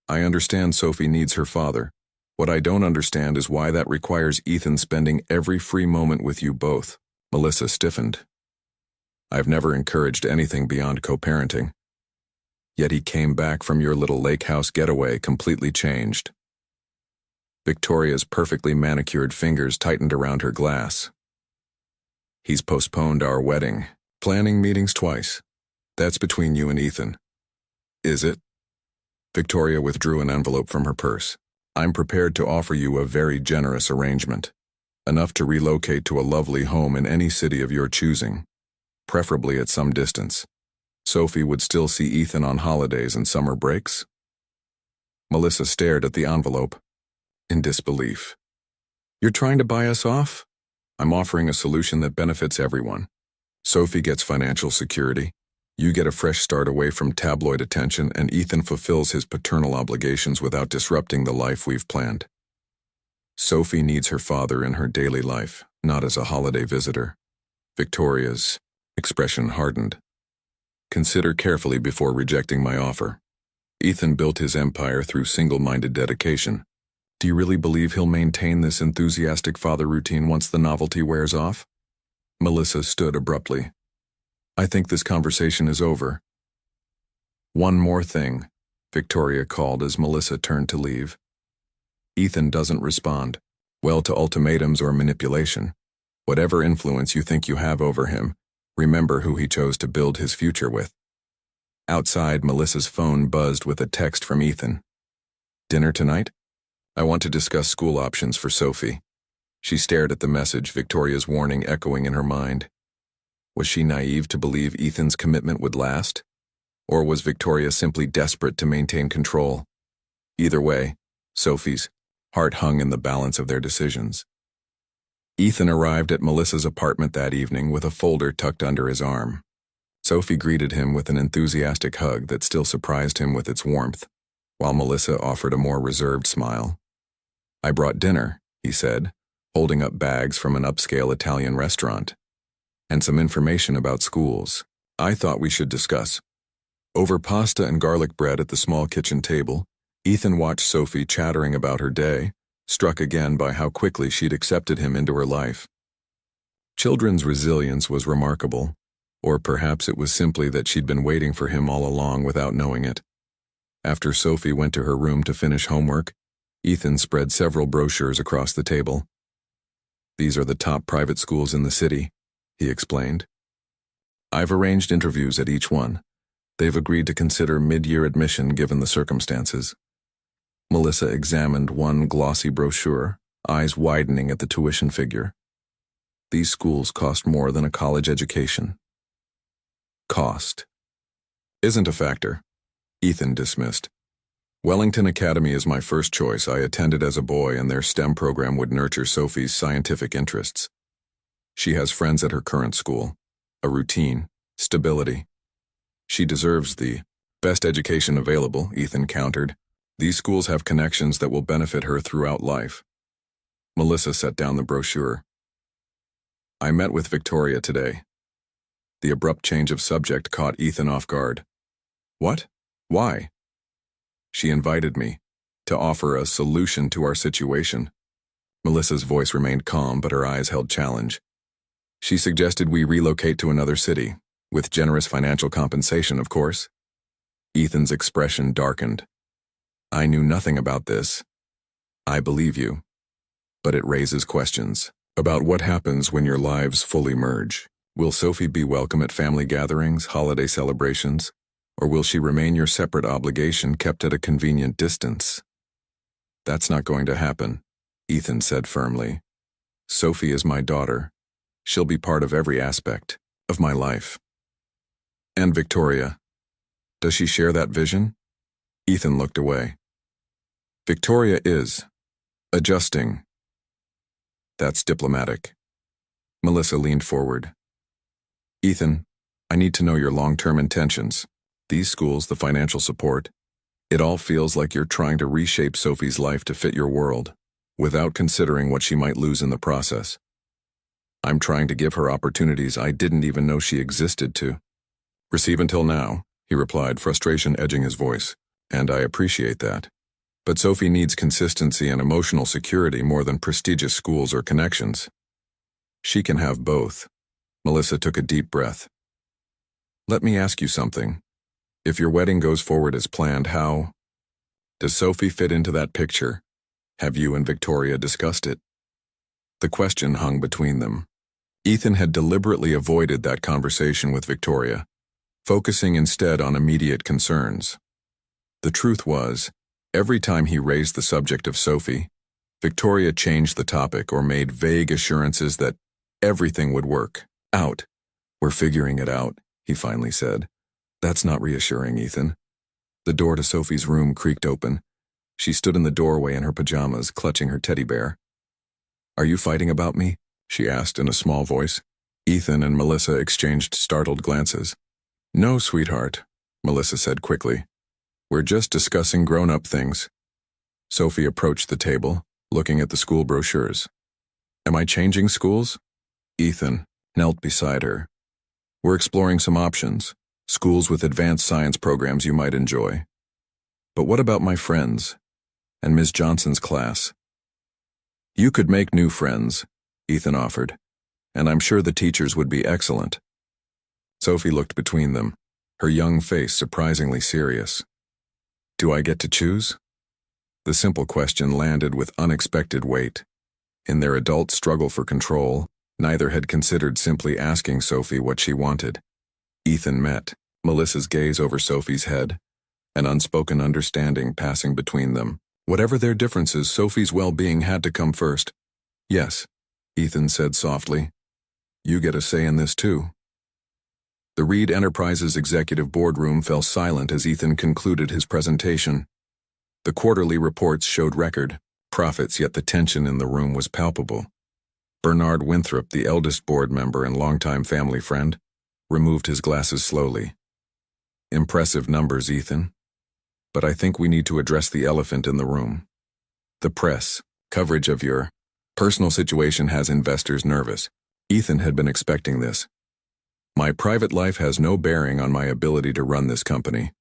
"I understand Sophie needs her father. What I don't understand is why that requires Ethan spending every free moment with you both." Melissa stiffened. "I've never encouraged anything beyond co-parenting. Yet he came back from your little lake house getaway completely changed." Victoria's perfectly manicured fingers tightened around her glass. "He's postponed our wedding, planning meetings twice. That's between you and Ethan." "Is it?" Victoria withdrew an envelope from her purse. "I'm prepared to offer you a very generous arrangement. Enough to relocate to a lovely home in any city of your choosing, preferably at some distance. Sophie would still see Ethan on holidays and summer breaks." Melissa stared at the envelope in disbelief. "You're trying to buy us off?" "I'm offering a solution that benefits everyone. Sophie gets financial security, you get a fresh start away from tabloid attention, and Ethan fulfills his paternal obligations without disrupting the life we've planned. Sophie needs her father in her daily life, not as a holiday visitor." Victoria's expression hardened. "Consider carefully before rejecting my offer. Ethan built his empire through single-minded dedication. Do you really believe he'll maintain this enthusiastic father routine once the novelty wears off?" Melissa stood abruptly. "I think this conversation is over." "One more thing," Victoria called as Melissa turned to leave. "Ethan doesn't respond well to ultimatums or manipulation. Whatever influence you think you have over him, remember who he chose to build his future with." Outside, Melissa's phone buzzed with a text from Ethan. "Dinner tonight? I want to discuss school options for Sophie." She stared at the message, Victoria's warning echoing in her mind. Was she naive to believe Ethan's commitment would last? Or was Victoria simply desperate to maintain control? Either way, Sophie's heart hung in the balance of their decisions. Ethan arrived at Melissa's apartment that evening with a folder tucked under his arm. Sophie greeted him with an enthusiastic hug that still surprised him with its warmth, while Melissa offered a more reserved smile. "I brought dinner," he said, holding up bags from an upscale Italian restaurant, "and some information about schools. I thought we should discuss." Over pasta and garlic bread at the small kitchen table, Ethan watched Sophie chattering about her day, struck again by how quickly she'd accepted him into her life. Children's resilience was remarkable, or perhaps it was simply that she'd been waiting for him all along without knowing it. After Sophie went to her room to finish homework, Ethan spread several brochures across the table. "These are the top private schools in the city," he explained. "I've arranged interviews at each one. They've agreed to consider mid-year admission given the circumstances." Melissa examined one glossy brochure, eyes widening at the tuition figure. "These schools cost more than a college education." "Cost isn't a factor. Ethan dismissed. Wellington Academy is my first choice. I attended as a boy, and their STEM program would nurture Sophie's scientific interests. She has friends at her current school, a routine, stability. She deserves the best education available, Ethan countered. These schools have connections that will benefit her throughout life. Melissa set down the brochure. I met with Victoria today. The abrupt change of subject caught Ethan off guard. What? Why? She invited me to offer a solution to our situation. Melissa's voice remained calm, but her eyes held challenge. She suggested we relocate to another city, with generous financial compensation, of course. Ethan's expression darkened. I knew nothing about this. I believe you. But it raises questions about what happens when your lives fully merge. Will Sophie be welcome at family gatherings, holiday celebrations, or will she remain your separate obligation kept at a convenient distance? That's not going to happen, Ethan said firmly. Sophie is my daughter. She'll be part of every aspect of my life. And Victoria, does she share that vision? Ethan looked away. Victoria is adjusting. That's diplomatic. Melissa leaned forward. Ethan, I need to know your long-term intentions. These schools, the financial support, it all feels like you're trying to reshape Sophie's life to fit your world, without considering what she might lose in the process. I'm trying to give her opportunities I didn't even know she existed to receive until now, he replied, frustration edging his voice. And I appreciate that. But Sophie needs consistency and emotional security more than prestigious schools or connections. She can have both. Melissa took a deep breath. Let me ask you something. If your wedding goes forward as planned, how does Sophie fit into that picture? Have you and Victoria discussed it? The question hung between them. Ethan had deliberately avoided that conversation with Victoria, focusing instead on immediate concerns. The truth was, every time he raised the subject of Sophie, Victoria changed the topic or made vague assurances that everything would work out. We're figuring it out, he finally said. That's not reassuring, Ethan. The door to Sophie's room creaked open. She stood in the doorway in her pajamas, clutching her teddy bear. Are you fighting about me? She asked in a small voice. Ethan and Melissa exchanged startled glances. No, sweetheart, Melissa said quickly. We're just discussing grown-up things. Sophie approached the table, looking at the school brochures. Am I changing schools? Ethan knelt beside her. We're exploring some options, schools with advanced science programs you might enjoy. But what about my friends and Ms. Johnson's class? You could make new friends, Ethan offered, and I'm sure the teachers would be excellent. Sophie looked between them, her young face surprisingly serious. Do I get to choose? The simple question landed with unexpected weight. In their adult struggle for control, neither had considered simply asking Sophie what she wanted. Ethan met Melissa's gaze over Sophie's head, an unspoken understanding passing between them. Whatever their differences, Sophie's well-being had to come first. Yes, Ethan said softly. You get a say in this too. The Reed Enterprises executive boardroom fell silent as Ethan concluded his presentation. The quarterly reports showed record profits, yet the tension in the room was palpable. Bernard Winthrop, the eldest board member and longtime family friend, removed his glasses slowly. Impressive numbers, Ethan. But I think we need to address the elephant in the room. The press coverage of your personal situation has investors nervous. Ethan had been expecting this. My private life has no bearing on my ability to run this company.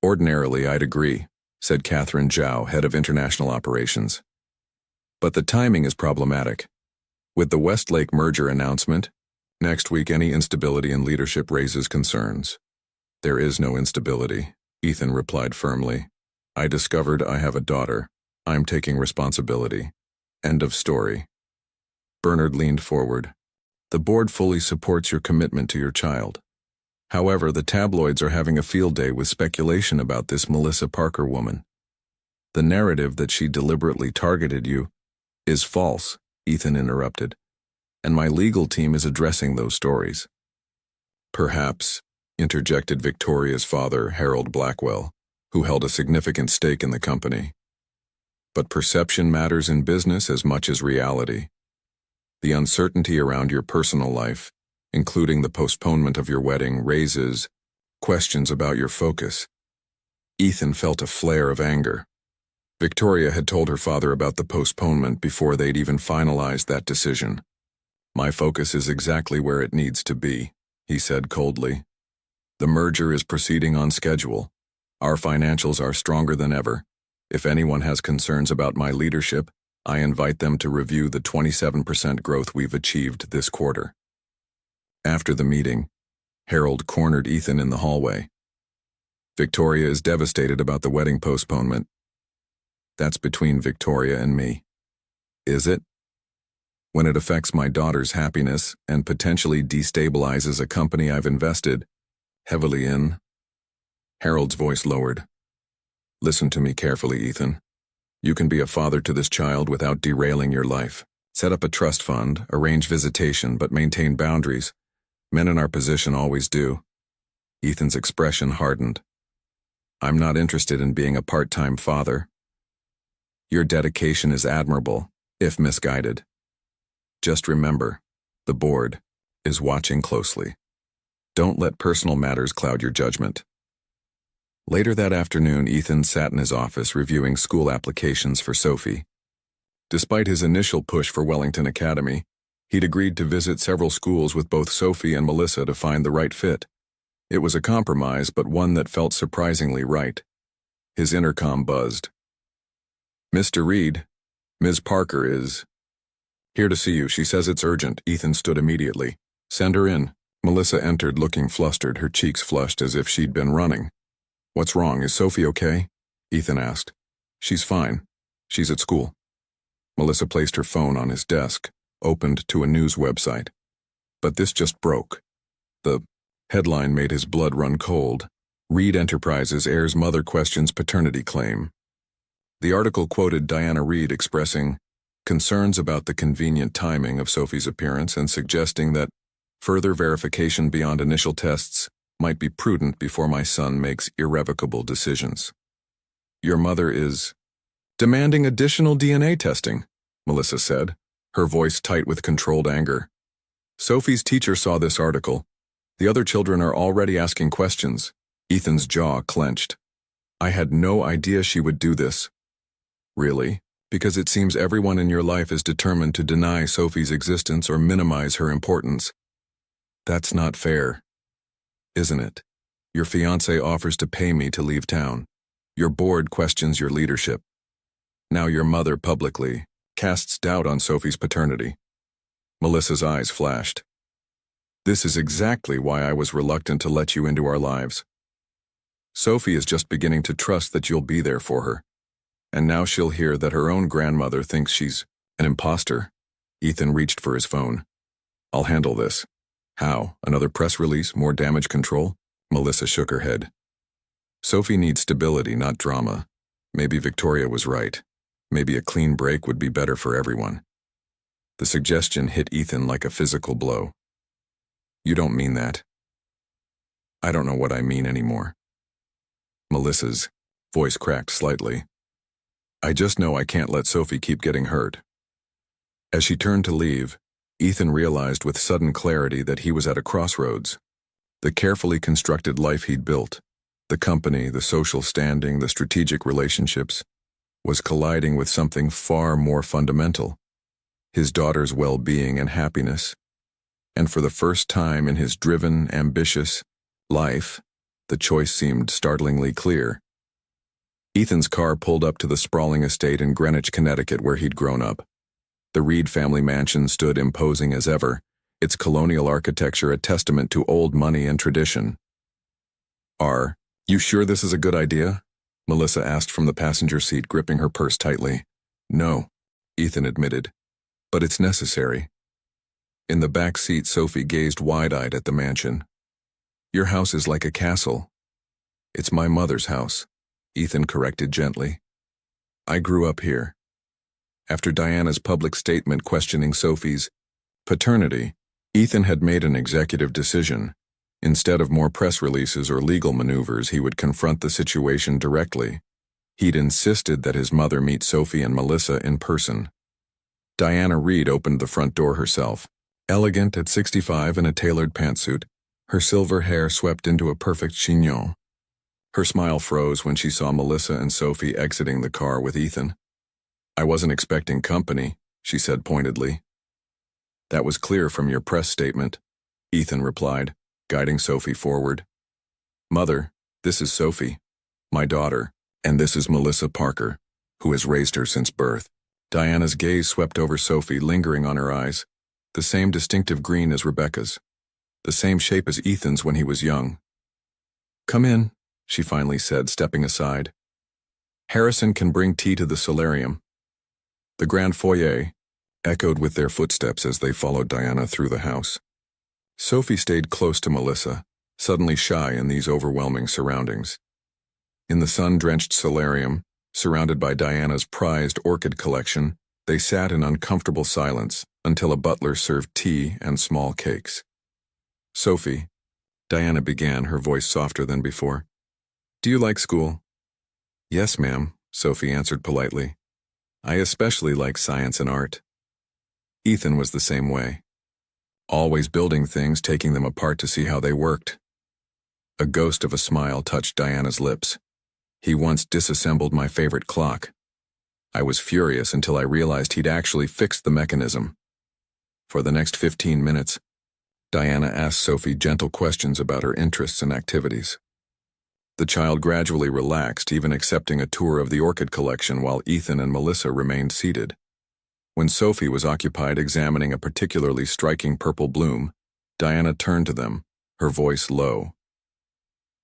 Ordinarily, I'd agree, said Catherine Zhao, head of international operations. But the timing is problematic. With the Westlake merger announcement, next week any instability in leadership raises concerns. There is no instability, Ethan replied firmly. I discovered I have a daughter. I'm taking responsibility. End of story. Bernard leaned forward. The board fully supports your commitment to your child. However, the tabloids are having a field day with speculation about this Melissa Parker woman. The narrative that she deliberately targeted you is false, Ethan interrupted, and my legal team is addressing those stories. Perhaps, interjected Victoria's father, Harold Blackwell, who held a significant stake in the company. But perception matters in business as much as reality. The uncertainty around your personal life, including the postponement of your wedding, raises questions about your focus. Ethan felt a flare of anger. Victoria had told her father about the postponement before they'd even finalized that decision. "My focus is exactly where it needs to be," he said coldly. "The merger is proceeding on schedule. Our financials are stronger than ever. If anyone has concerns about my leadership, I invite them to review the 27% growth we've achieved this quarter." After the meeting, Harold cornered Ethan in the hallway. "Victoria is devastated about the wedding postponement. That's between Victoria and me." "Is it? When it affects my daughter's happiness and potentially destabilizes a company I've invested heavily in?" Harold's voice lowered. "Listen to me carefully, Ethan. You can be a father to this child without derailing your life. Set up a trust fund, arrange visitation, but maintain boundaries. Men in our position always do." Ethan's expression hardened. "I'm not interested in being a part-time father. Your dedication is admirable, if misguided. Just remember, the board is watching closely. Don't let personal matters cloud your judgment." Later that afternoon, Ethan sat in his office reviewing school applications for Sophie. Despite his initial push for Wellington Academy, he'd agreed to visit several schools with both Sophie and Melissa to find the right fit. It was a compromise, but one that felt surprisingly right. His intercom buzzed. "Mr. Reed, Ms. Parker is here to see you. She says it's urgent." Ethan stood immediately. "Send her in." Melissa entered looking flustered, her cheeks flushed as if she'd been running. "What's wrong? Is Sophie okay?" Ethan asked. "She's fine. She's at school." Melissa placed her phone on his desk, opened to a news website. But this just broke. The headline made his blood run cold. "Reed Enterprises airs mother questions paternity claim." The article quoted Diana Reed expressing concerns about the convenient timing of Sophie's appearance and suggesting that further verification beyond initial tests might be prudent before my son makes irrevocable decisions. "Your mother is demanding additional DNA testing," Melissa said, her voice tight with controlled anger. "Sophie's teacher saw this article. The other children are already asking questions." Ethan's jaw clenched. "I had no idea she would do this." "Really? Because it seems everyone in your life is determined to deny Sophie's existence or minimize her importance. That's not fair, isn't it? Your fiancé offers to pay me to leave town. Your board questions your leadership. Now your mother publicly casts doubt on Sophie's paternity." Melissa's eyes flashed. "This is exactly why I was reluctant to let you into our lives. Sophie is just beginning to trust that you'll be there for her. And now she'll hear that her own grandmother thinks she's an imposter." Ethan reached for his phone. "I'll handle this." "How? Another press release? More damage control?" Melissa shook her head. "Sophie needs stability, not drama. Maybe Victoria was right. Maybe a clean break would be better for everyone." The suggestion hit Ethan like a physical blow. "You don't mean that." "I don't know what I mean anymore." Melissa's voice cracked slightly. "I just know I can't let Sophie keep getting hurt." As she turned to leave, Ethan realized with sudden clarity that he was at a crossroads. The carefully constructed life he'd built, the company, the social standing, the strategic relationships, was colliding with something far more fundamental: his daughter's well-being and happiness. And for the first time in his driven, ambitious life, the choice seemed startlingly clear. Ethan's car pulled up to the sprawling estate in Greenwich, Connecticut, where he'd grown up. The Reed family mansion stood imposing as ever, its colonial architecture a testament to old money and tradition. "Are you sure this is a good idea?" Melissa asked from the passenger seat, gripping her purse tightly. "No," Ethan admitted, "but it's necessary." In the back seat, Sophie gazed wide-eyed at the mansion. "Your house is like a castle." "It's my mother's house," Ethan corrected gently. "I grew up here." After Diana's public statement questioning Sophie's paternity, Ethan had made an executive decision. Instead of more press releases or legal maneuvers, he would confront the situation directly. He'd insisted that his mother meet Sophie and Melissa in person. Diana Reed opened the front door herself. Elegant at 65 in a tailored pantsuit, her silver hair swept into a perfect chignon. Her smile froze when she saw Melissa and Sophie exiting the car with Ethan. "I wasn't expecting company," she said pointedly. "That was clear from your press statement," Ethan replied, guiding Sophie forward. "Mother, this is Sophie, my daughter, and this is Melissa Parker, who has raised her since birth." Diana's gaze swept over Sophie, lingering on her eyes, the same distinctive green as Rebecca's, the same shape as Ethan's when he was young. "Come in," she finally said, stepping aside. "Harrison can bring tea to the solarium." The grand foyer echoed with their footsteps as they followed Diana through the house. Sophie stayed close to Melissa, suddenly shy in these overwhelming surroundings. In the sun-drenched solarium, surrounded by Diana's prized orchid collection, they sat in uncomfortable silence until a butler served tea and small cakes. "Sophie," Diana began, her voice softer than before, "do you like school?" "Yes, ma'am," Sophie answered politely. "I especially like science and art." Ethan was the same way. Always building things, taking them apart to see how they worked. A ghost of a smile touched Diana's lips. "He once disassembled my favorite clock. I was furious until I realized he'd actually fixed the mechanism." For the next 15 minutes, Diana asked Sophie gentle questions about her interests and activities. The child gradually relaxed, even accepting a tour of the orchid collection while Ethan and Melissa remained seated. When Sophie was occupied examining a particularly striking purple bloom, Diana turned to them, her voice low.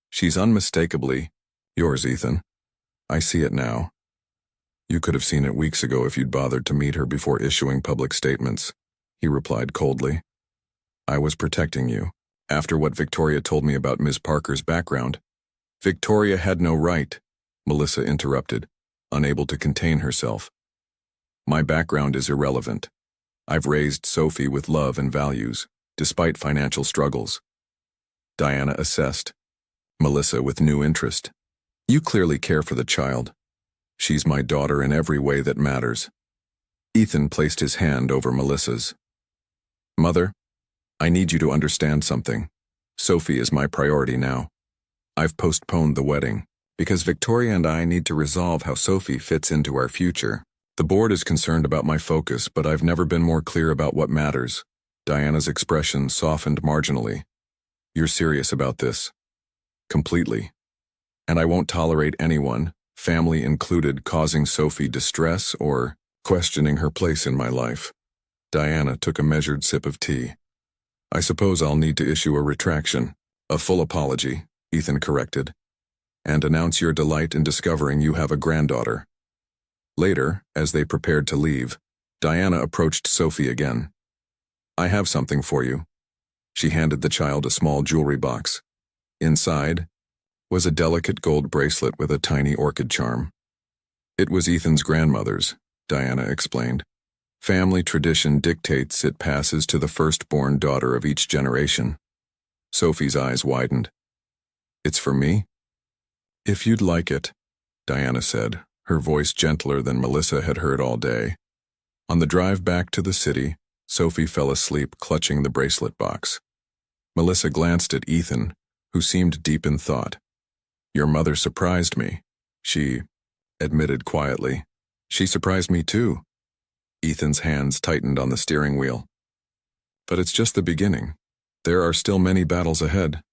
"She's unmistakably yours, Ethan. I see it now. You could have seen it weeks ago if you'd bothered to meet her before issuing public statements," he replied coldly. "I was protecting you. After what Victoria told me about Ms. Parker's background." "Victoria had no right," Melissa interrupted, unable to contain herself. "My background is irrelevant. I've raised Sophie with love and values, despite financial struggles." Diana assessed, Melissa with new interest. "You clearly care for the child. She's my daughter in every way that matters." Ethan placed his hand over Melissa's. "Mother, I need you to understand something. Sophie is my priority now. I've postponed the wedding, because Victoria and I need to resolve how Sophie fits into our future. The board is concerned about my focus, but I've never been more clear about what matters." Diana's expression softened marginally. "You're serious about this?" "Completely. And I won't tolerate anyone, family included, causing Sophie distress or questioning her place in my life." Diana took a measured sip of tea. "I suppose I'll need to issue a retraction, a full apology," Ethan corrected, "and announce your delight in discovering you have a granddaughter." Later, as they prepared to leave, Diana approached Sophie again. "I have something for you." She handed the child a small jewelry box. Inside was a delicate gold bracelet with a tiny orchid charm. "It was Ethan's grandmother's," Diana explained. "Family tradition dictates it passes to the firstborn daughter of each generation." Sophie's eyes widened. "It's for me?" "If you'd like it," Diana said, her voice gentler than Melissa had heard all day. On the drive back to the city, Sophie fell asleep clutching the bracelet box. Melissa glanced at Ethan, who seemed deep in thought. "Your mother surprised me," she admitted quietly. "She surprised me too." Ethan's hands tightened on the steering wheel. "But it's just the beginning. There are still many battles ahead."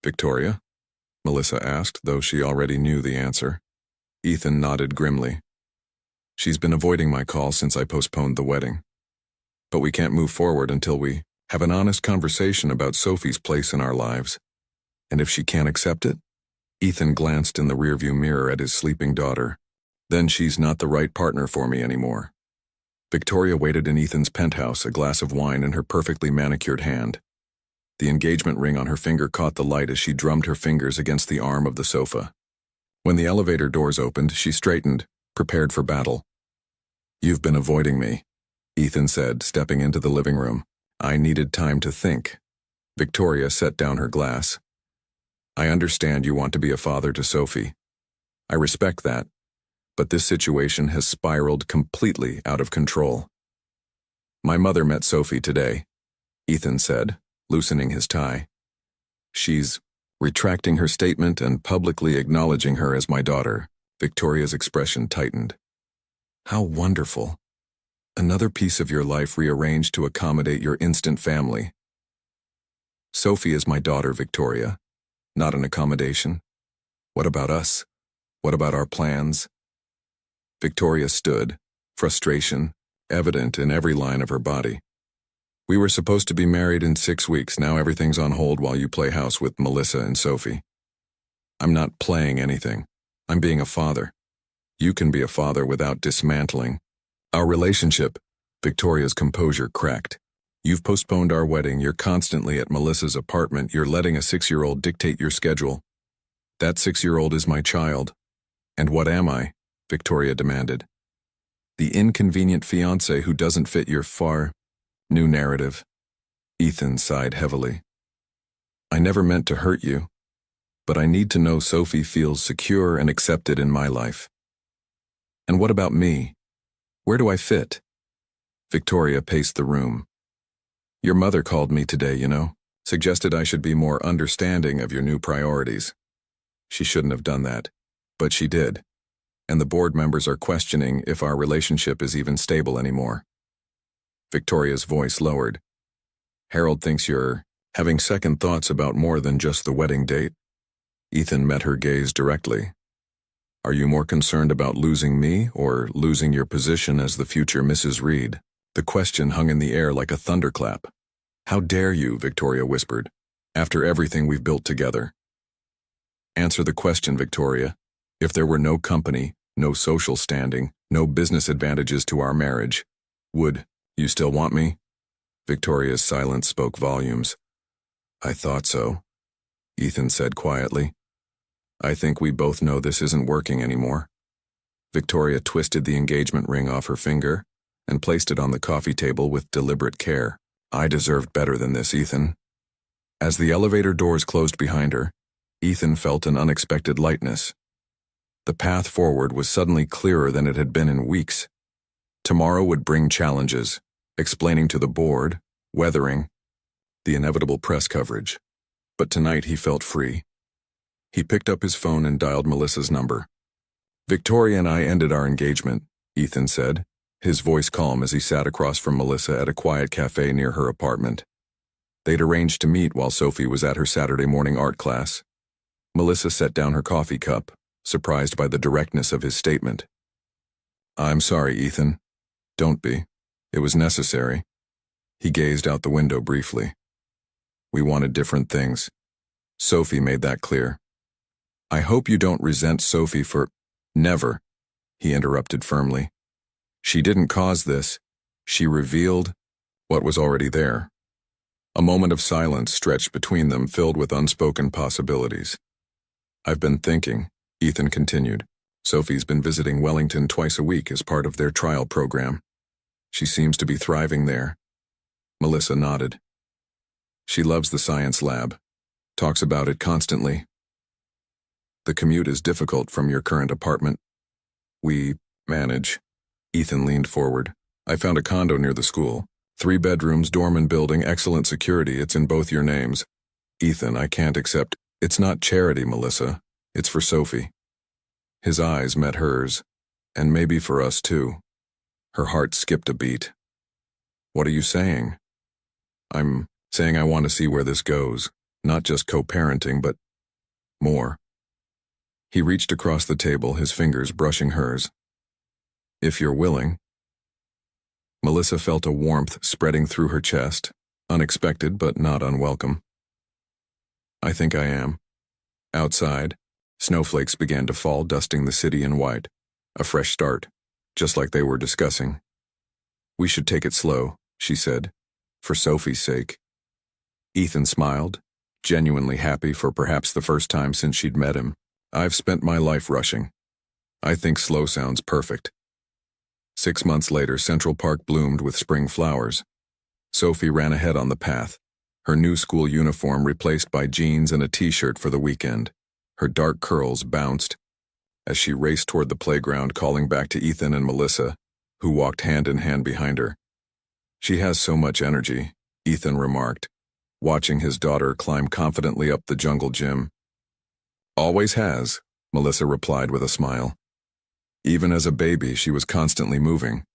"Victoria?" Melissa asked, though she already knew the answer. Ethan nodded grimly. "She's been avoiding my call since I postponed the wedding. But we can't move forward until we have an honest conversation about Sophie's place in our lives. And if she can't accept it?" Ethan glanced in the rearview mirror at his sleeping daughter. "Then she's not the right partner for me anymore." Victoria waited in Ethan's penthouse, a glass of wine in her perfectly manicured hand. The engagement ring on her finger caught the light as she drummed her fingers against the arm of the sofa. When the elevator doors opened, she straightened, prepared for battle. "You've been avoiding me," Ethan said, stepping into the living room. "I needed time to think." Victoria set down her glass. I understand you want to be a father to Sophie. I respect that, but this situation has spiraled completely out of control. My mother met Sophie today, Ethan said, loosening his tie. She's retracting her statement and publicly acknowledging her as my daughter. Victoria's expression tightened. How wonderful. Another piece of your life rearranged to accommodate your instant family. Sophie is my daughter, Victoria, not an accommodation. What about us? What about our plans? Victoria stood, frustration evident in every line of her body. We were supposed to be married in 6 weeks. Now everything's on hold while you play house with Melissa and Sophie. I'm not playing anything. I'm being a father. You can be a father without dismantling our relationship. Victoria's composure cracked. You've postponed our wedding. You're constantly at Melissa's apartment. You're letting a 6-year-old dictate your schedule. That 6-year-old is my child. And what am I? Victoria demanded. The inconvenient fiancé who doesn't fit your new narrative. Ethan sighed heavily. I never meant to hurt you, but I need to know Sophie feels secure and accepted in my life. And what about me? Where do I fit? Victoria paced the room. Your mother called me today, suggested I should be more understanding of your new priorities. She shouldn't have done that, but she did. And the board members are questioning if our relationship is even stable anymore. Victoria's voice lowered. Harold thinks you're having second thoughts about more than just the wedding date. Ethan met her gaze directly. Are you more concerned about losing me or losing your position as the future Mrs. Reed? The question hung in the air like a thunderclap. How dare you, Victoria whispered, after everything we've built together. Answer the question, Victoria. If there were no company, no social standing, no business advantages to our marriage, would you still want me? Victoria's silence spoke volumes. I thought so, Ethan said quietly. I think we both know this isn't working anymore. Victoria twisted the engagement ring off her finger and placed it on the coffee table with deliberate care. I deserved better than this, Ethan. As the elevator doors closed behind her, Ethan felt an unexpected lightness. The path forward was suddenly clearer than it had been in weeks. Tomorrow would bring challenges, explaining to the board, weathering, the inevitable press coverage. But tonight he felt free. He picked up his phone and dialed Melissa's number. Victoria and I ended our engagement, Ethan said, his voice calm as he sat across from Melissa at a quiet cafe near her apartment. They'd arranged to meet while Sophie was at her Saturday morning art class. Melissa set down her coffee cup, surprised by the directness of his statement. I'm sorry, Ethan. Don't be. It was necessary. He gazed out the window briefly. We wanted different things. Sophie made that clear. I hope you don't resent Sophie for— Never, he interrupted firmly. She didn't cause this. She revealed what was already there. A moment of silence stretched between them, filled with unspoken possibilities. I've been thinking, Ethan continued. Sophie's been visiting Wellington twice a week as part of their trial program. She seems to be thriving there. Melissa nodded. She loves the science lab, talks about it constantly. The commute is difficult from your current apartment. We manage. Ethan leaned forward. I found a condo near the school. 3 bedrooms, dorm building, excellent security. It's in both your names. Ethan, I can't accept. It's not charity, Melissa. It's for Sophie. His eyes met hers, and maybe for us too. Her heart skipped a beat. What are you saying? I'm saying I want to see where this goes. Not just co-parenting, but more. He reached across the table, his fingers brushing hers. If you're willing. Melissa felt a warmth spreading through her chest, unexpected but not unwelcome. I think I am. Outside, snowflakes began to fall, dusting the city in white. A fresh start, just like they were discussing. We should take it slow, she said, for Sophie's sake. Ethan smiled, genuinely happy for perhaps the first time since she'd met him. I've spent my life rushing. I think slow sounds perfect. 6 months later, Central Park bloomed with spring flowers. Sophie ran ahead on the path, her new school uniform replaced by jeans and a t-shirt for the weekend. Her dark curls bounced as she raced toward the playground, calling back to Ethan and Melissa, who walked hand in hand behind her. "She has so much energy," Ethan remarked, watching his daughter climb confidently up the jungle gym. "Always has," Melissa replied with a smile. Even as a baby, she was constantly moving.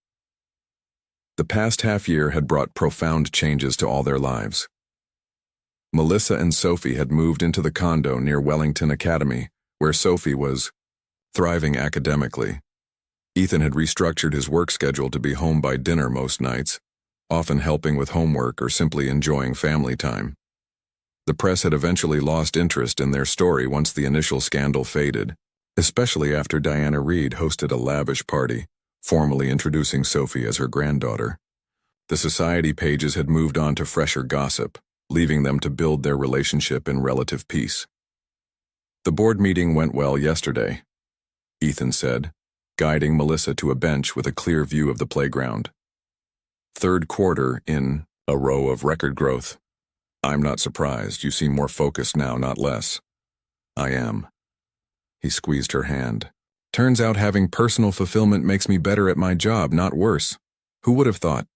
The past half-year had brought profound changes to all their lives. Melissa and Sophie had moved into the condo near Wellington Academy, where Sophie was thriving academically. Ethan had restructured his work schedule to be home by dinner most nights, often helping with homework or simply enjoying family time. The press had eventually lost interest in their story once the initial scandal faded, especially after Diana Reed hosted a lavish party, formally introducing Sophie as her granddaughter. The society pages had moved on to fresher gossip, leaving them to build their relationship in relative peace. "The board meeting went well yesterday," Ethan said, guiding Melissa to a bench with a clear view of the playground. "Third quarter in a row of record growth. I'm not surprised. You seem more focused now, not less." "I am." He squeezed her hand. "Turns out having personal fulfillment makes me better at my job, not worse. Who would have thought?"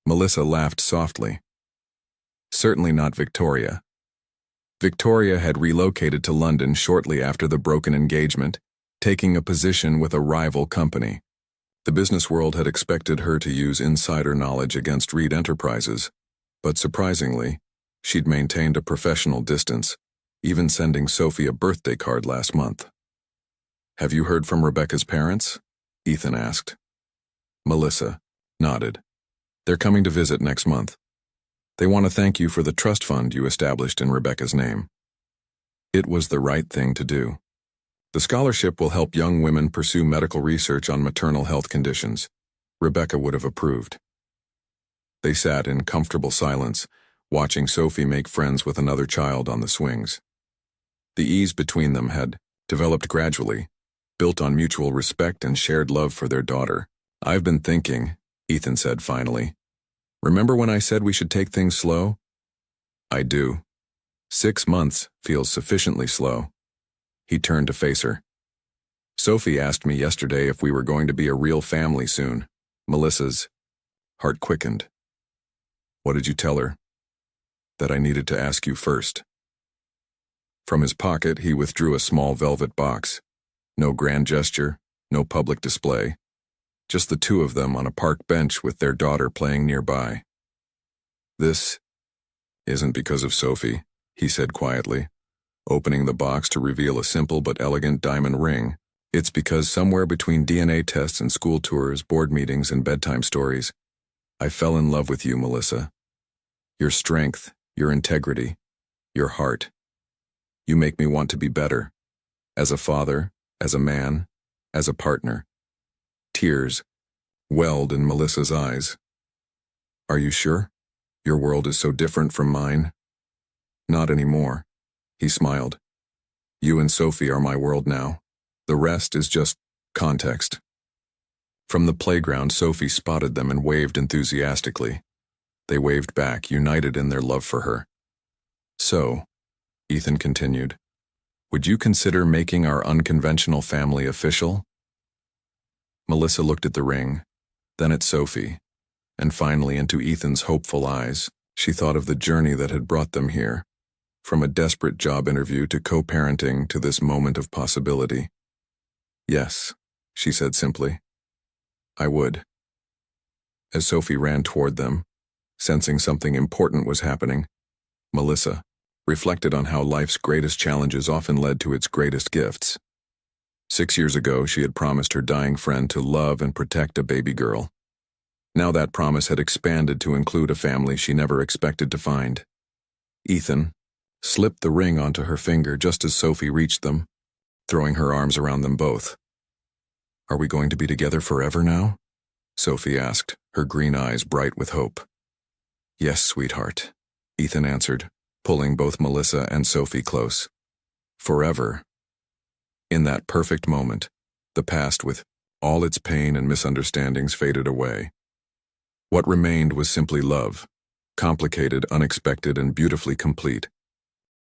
Melissa laughed softly. Certainly not Victoria. Victoria had relocated to London shortly after the broken engagement, taking a position with a rival company. The business world had expected her to use insider knowledge against Reed Enterprises, but surprisingly, she'd maintained a professional distance, even sending Sophie a birthday card last month. "Have you heard from Rebecca's parents?" Ethan asked. Melissa nodded. "They're coming to visit next month. They want to thank you for the trust fund you established in Rebecca's name." It was the right thing to do. The scholarship will help young women pursue medical research on maternal health conditions. Rebecca would have approved. They sat in comfortable silence, watching Sophie make friends with another child on the swings. The ease between them had developed gradually, built on mutual respect and shared love for their daughter. "I've been thinking," Ethan said finally. "Remember when I said we should take things slow?" "I do. 6 months feels sufficiently slow." He turned to face her. "Sophie asked me yesterday if we were going to be a real family soon." Melissa's heart quickened. "What did you tell her?" "That I needed to ask you first." From his pocket, he withdrew a small velvet box. No grand gesture, no public display. Just the two of them on a park bench with their daughter playing nearby. "This isn't because of Sophie," he said quietly, opening the box to reveal a simple but elegant diamond ring. "It's because somewhere between DNA tests and school tours, board meetings, and bedtime stories, I fell in love with you, Melissa. Your strength, your integrity, your heart. You make me want to be better. As a father, as a man, as a partner." Tears welled in Melissa's eyes. "Are you sure? Your world is so different from mine." "Not anymore," he smiled. "You and Sophie are my world now. The rest is just context." From the playground, Sophie spotted them and waved enthusiastically. They waved back, united in their love for her. "So," Ethan continued, "would you consider making our unconventional family official?" Melissa looked at the ring, then at Sophie, and finally into Ethan's hopeful eyes. She thought of the journey that had brought them here, from a desperate job interview to co-parenting to this moment of possibility. "Yes," she said simply. "I would." As Sophie ran toward them, sensing something important was happening, Melissa reflected on how life's greatest challenges often led to its greatest gifts. 6 years ago, she had promised her dying friend to love and protect a baby girl. Now that promise had expanded to include a family she never expected to find. Ethan slipped the ring onto her finger just as Sophie reached them, throwing her arms around them both. "Are we going to be together forever now?" Sophie asked, her green eyes bright with hope. "Yes, sweetheart," Ethan answered, pulling both Melissa and Sophie close. "Forever." In that perfect moment, the past with all its pain and misunderstandings faded away. What remained was simply love, Complicated, unexpected, and beautifully complete.